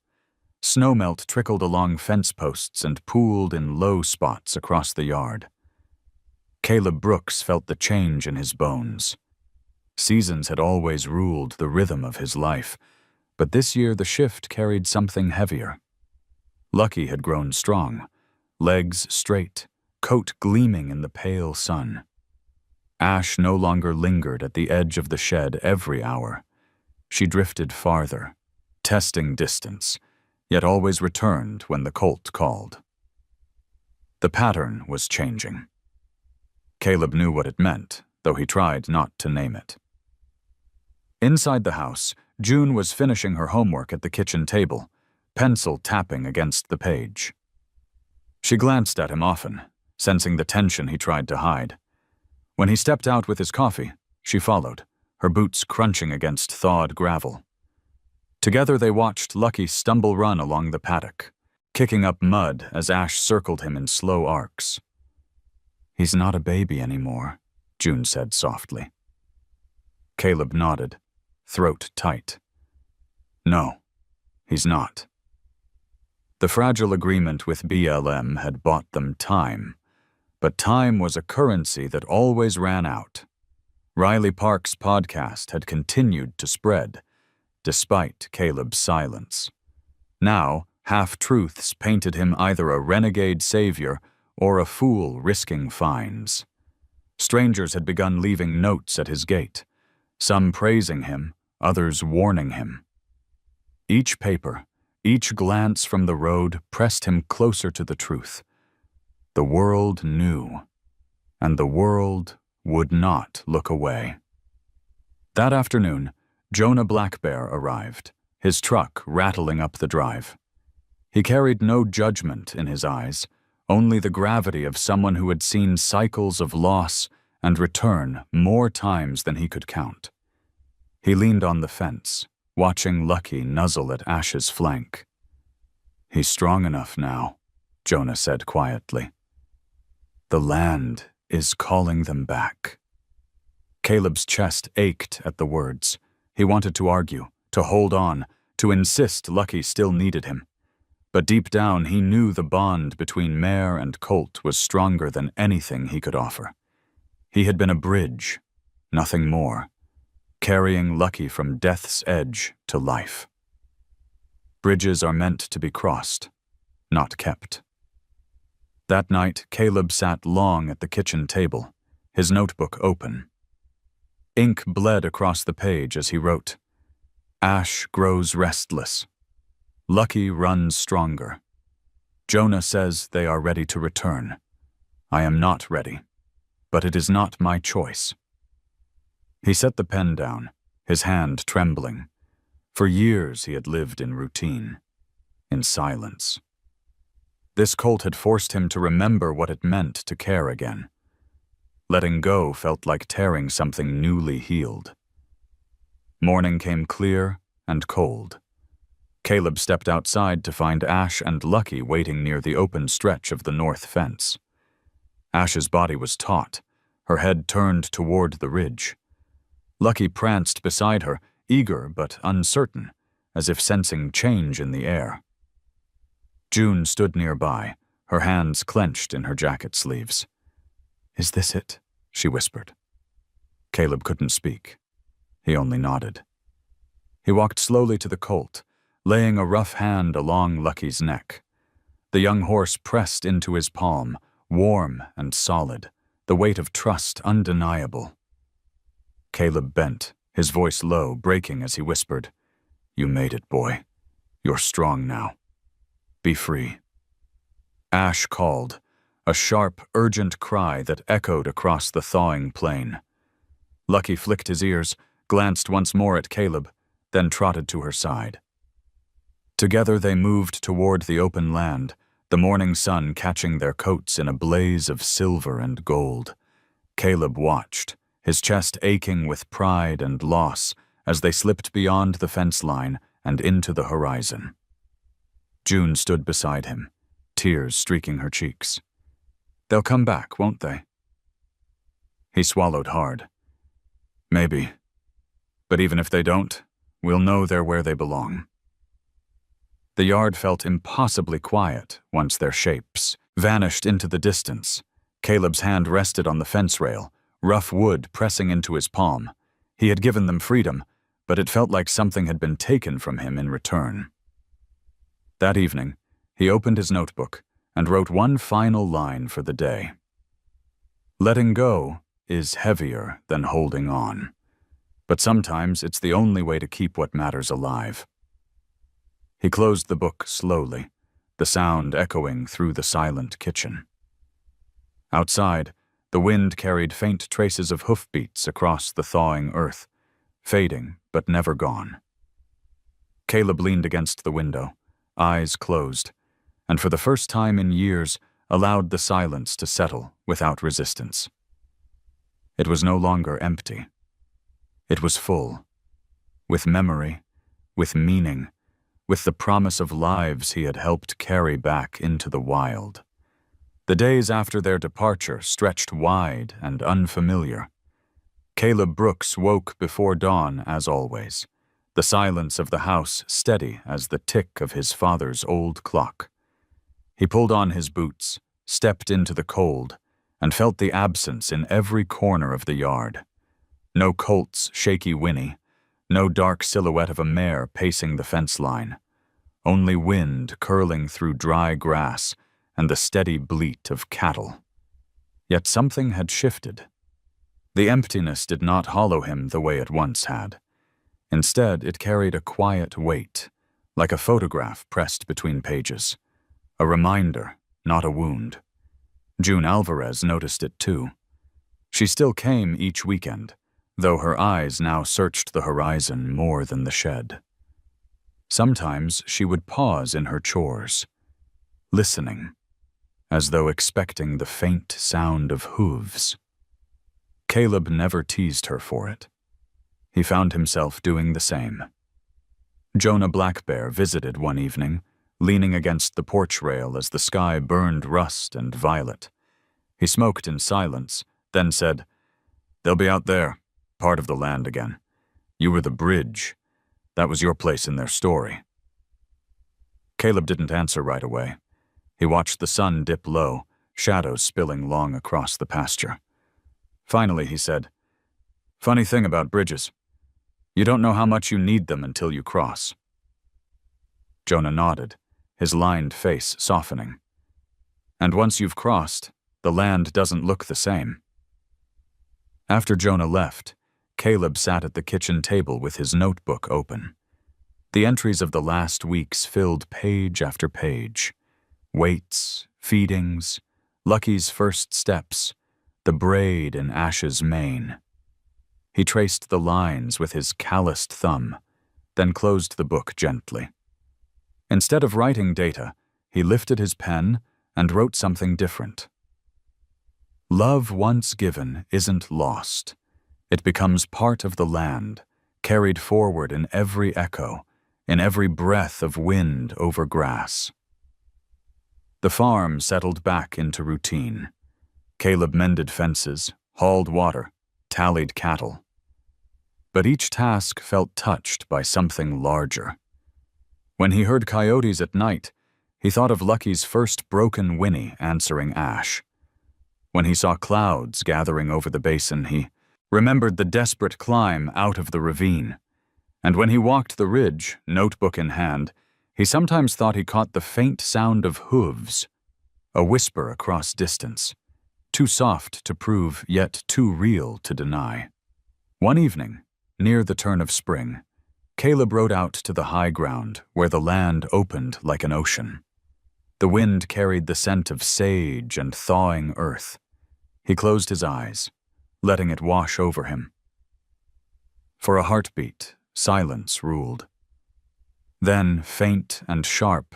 A: Snowmelt trickled along fence posts and pooled in low spots across the yard. Caleb Brooks felt the change in his bones. Seasons had always ruled the rhythm of his life, but this year the shift carried something heavier. Lucky had grown strong, legs straight, coat gleaming in the pale sun. Ash no longer lingered at the edge of the shed every hour. She drifted farther, testing distance, yet always returned when the colt called. The pattern was changing. Caleb knew what it meant, though he tried not to name it. Inside the house, June was finishing her homework at the kitchen table, pencil tapping against the page. She glanced at him often, sensing the tension he tried to hide. When he stepped out with his coffee, she followed, her boots crunching against thawed gravel. Together they watched Lucky stumble run along the paddock, kicking up mud as Ash circled him in slow arcs. "He's not a baby anymore," June said softly. Caleb nodded, throat tight. "No, he's not." The fragile agreement with BLM had bought them time, but time was a currency that always ran out. Riley Park's podcast had continued to spread, despite Caleb's silence. Now, half-truths painted him either a renegade savior or a fool risking fines. Strangers had begun leaving notes at his gate, some praising him, others warning him. Each paper, each glance from the road pressed him closer to the truth. The world knew, and the world would not look away. That afternoon, Jonah Blackbear arrived, his truck rattling up the drive. He carried no judgment in his eyes, only the gravity of someone who had seen cycles of loss and return more times than he could count. He leaned on the fence, watching Lucky nuzzle at Ash's flank. "He's strong enough now," Jonah said quietly. "The land is calling them back." Caleb's chest ached at the words. He wanted to argue, to hold on, to insist Lucky still needed him. But deep down he knew the bond between mare and colt was stronger than anything he could offer. He had been a bridge, nothing more, carrying Lucky from death's edge to life. Bridges are meant to be crossed, not kept. That night, Caleb sat long at the kitchen table, his notebook open. Ink bled across the page as he wrote, "Ash grows restless. Lucky runs stronger. Jonah says they are ready to return. I am not ready, but it is not my choice." He set the pen down, his hand trembling. For years he had lived in routine, in silence. This colt had forced him to remember what it meant to care again. Letting go felt like tearing something newly healed. Morning came clear and cold. Caleb stepped outside to find Ash and Lucky waiting near the open stretch of the north fence. Ash's body was taut, her head turned toward the ridge. Lucky pranced beside her, eager but uncertain, as if sensing change in the air. June stood nearby, her hands clenched in her jacket sleeves. "Is this it?" she whispered. Caleb couldn't speak. He only nodded. He walked slowly to the colt, laying a rough hand along Lucky's neck. The young horse pressed into his palm, warm and solid, the weight of trust undeniable. Caleb bent, his voice low, breaking as he whispered, "You made it, boy. You're strong now. Be free." Ash called, a sharp, urgent cry that echoed across the thawing plain. Lucky flicked his ears, glanced once more at Caleb, then trotted to her side. Together they moved toward the open land, the morning sun catching their coats in a blaze of silver and gold. Caleb watched, his chest aching with pride and loss as they slipped beyond the fence line and into the horizon. June stood beside him, tears streaking her cheeks. "They'll come back, won't they?" He swallowed hard. "Maybe. But even if they don't, we'll know they're where they belong." The yard felt impossibly quiet once their shapes vanished into the distance. Caleb's hand rested on the fence rail, rough wood pressing into his palm. He had given them freedom, but it felt like something had been taken from him in return. That evening, he opened his notebook and wrote one final line for the day. "Letting go is heavier than holding on, but sometimes it's the only way to keep what matters alive." He closed the book slowly, the sound echoing through the silent kitchen. Outside, the wind carried faint traces of hoofbeats across the thawing earth, fading but never gone. Caleb leaned against the window, eyes closed, and for the first time in years allowed the silence to settle without resistance. It was no longer empty. It was full, with memory, with meaning, with the promise of lives he had helped carry back into the wild. The days after their departure stretched wide and unfamiliar. Caleb Brooks woke before dawn as always, the silence of the house steady as the tick of his father's old clock. He pulled on his boots, stepped into the cold, and felt the absence in every corner of the yard. No colt's shaky whinny, no dark silhouette of a mare pacing the fence line. Only wind curling through dry grass and the steady bleat of cattle. Yet something had shifted. The emptiness did not hollow him the way it once had. Instead, it carried a quiet weight, like a photograph pressed between pages. A reminder, not a wound. June Alvarez noticed it too. She still came each weekend, though her eyes now searched the horizon more than the shed. Sometimes she would pause in her chores, listening, as though expecting the faint sound of hooves. Caleb never teased her for it. He found himself doing the same. Jonah Blackbear visited one evening, leaning against the porch rail as the sky burned rust and violet. He smoked in silence, then said, "They'll be out there, part of the land again. You were the bridge. That was your place in their story." Caleb didn't answer right away. He watched the sun dip low, shadows spilling long across the pasture. Finally, he said, "Funny thing about bridges. You don't know how much you need them until you cross." Jonah nodded, his lined face softening. "And once you've crossed, the land doesn't look the same." After Jonah left, Caleb sat at the kitchen table with his notebook open. The entries of the last weeks filled page after page. Weights, feedings, Lucky's first steps, the braid in Ash's mane. He traced the lines with his calloused thumb, then closed the book gently. Instead of writing data, he lifted his pen and wrote something different. "Love once given isn't lost. It becomes part of the land, carried forward in every echo, in every breath of wind over grass." The farm settled back into routine. Caleb mended fences, hauled water, tallied cattle. But each task felt touched by something larger. When he heard coyotes at night, he thought of Lucky's first broken whinny answering Ash. When he saw clouds gathering over the basin, he remembered the desperate climb out of the ravine. And when he walked the ridge, notebook in hand, he sometimes thought he caught the faint sound of hooves, a whisper across distance, too soft to prove yet too real to deny. One evening, near the turn of spring, Caleb rode out to the high ground where the land opened like an ocean. The wind carried the scent of sage and thawing earth. He closed his eyes, letting it wash over him. For a heartbeat, silence ruled. Then, faint and sharp,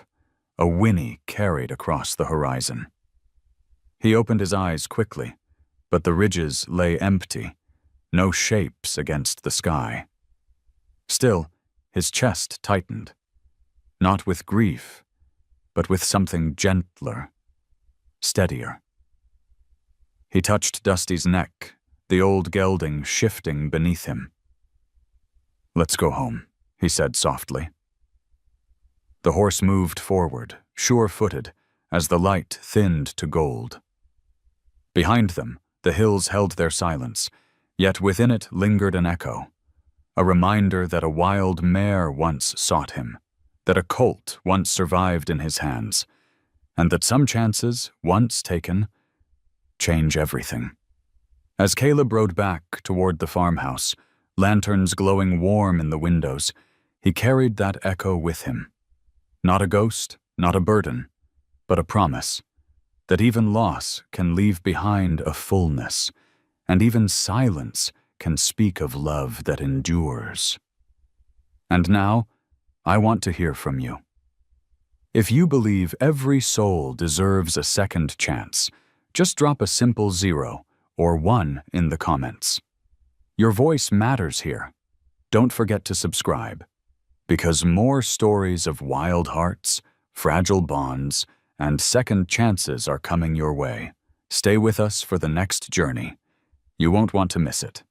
A: a whinny carried across the horizon. He opened his eyes quickly, but the ridges lay empty, no shapes against the sky. Still, his chest tightened, not with grief, but with something gentler, steadier. He touched Dusty's neck, the old gelding shifting beneath him. "Let's go home," he said softly. The horse moved forward, sure-footed, as the light thinned to gold. Behind them, the hills held their silence, yet within it lingered an echo, a reminder that a wild mare once sought him, that a colt once survived in his hands, and that some chances, once taken, change everything. As Caleb rode back toward the farmhouse, lanterns glowing warm in the windows, he carried that echo with him. Not a ghost, not a burden, but a promise that even loss can leave behind a fullness, and even silence can speak of love that endures. And now, I want to hear from you. If you believe every soul deserves a second chance, just drop a simple 0 or 1 in the comments. Your voice matters here. Don't forget to subscribe, because more stories of wild hearts, fragile bonds, and second chances are coming your way. Stay with us for the next journey. You won't want to miss it.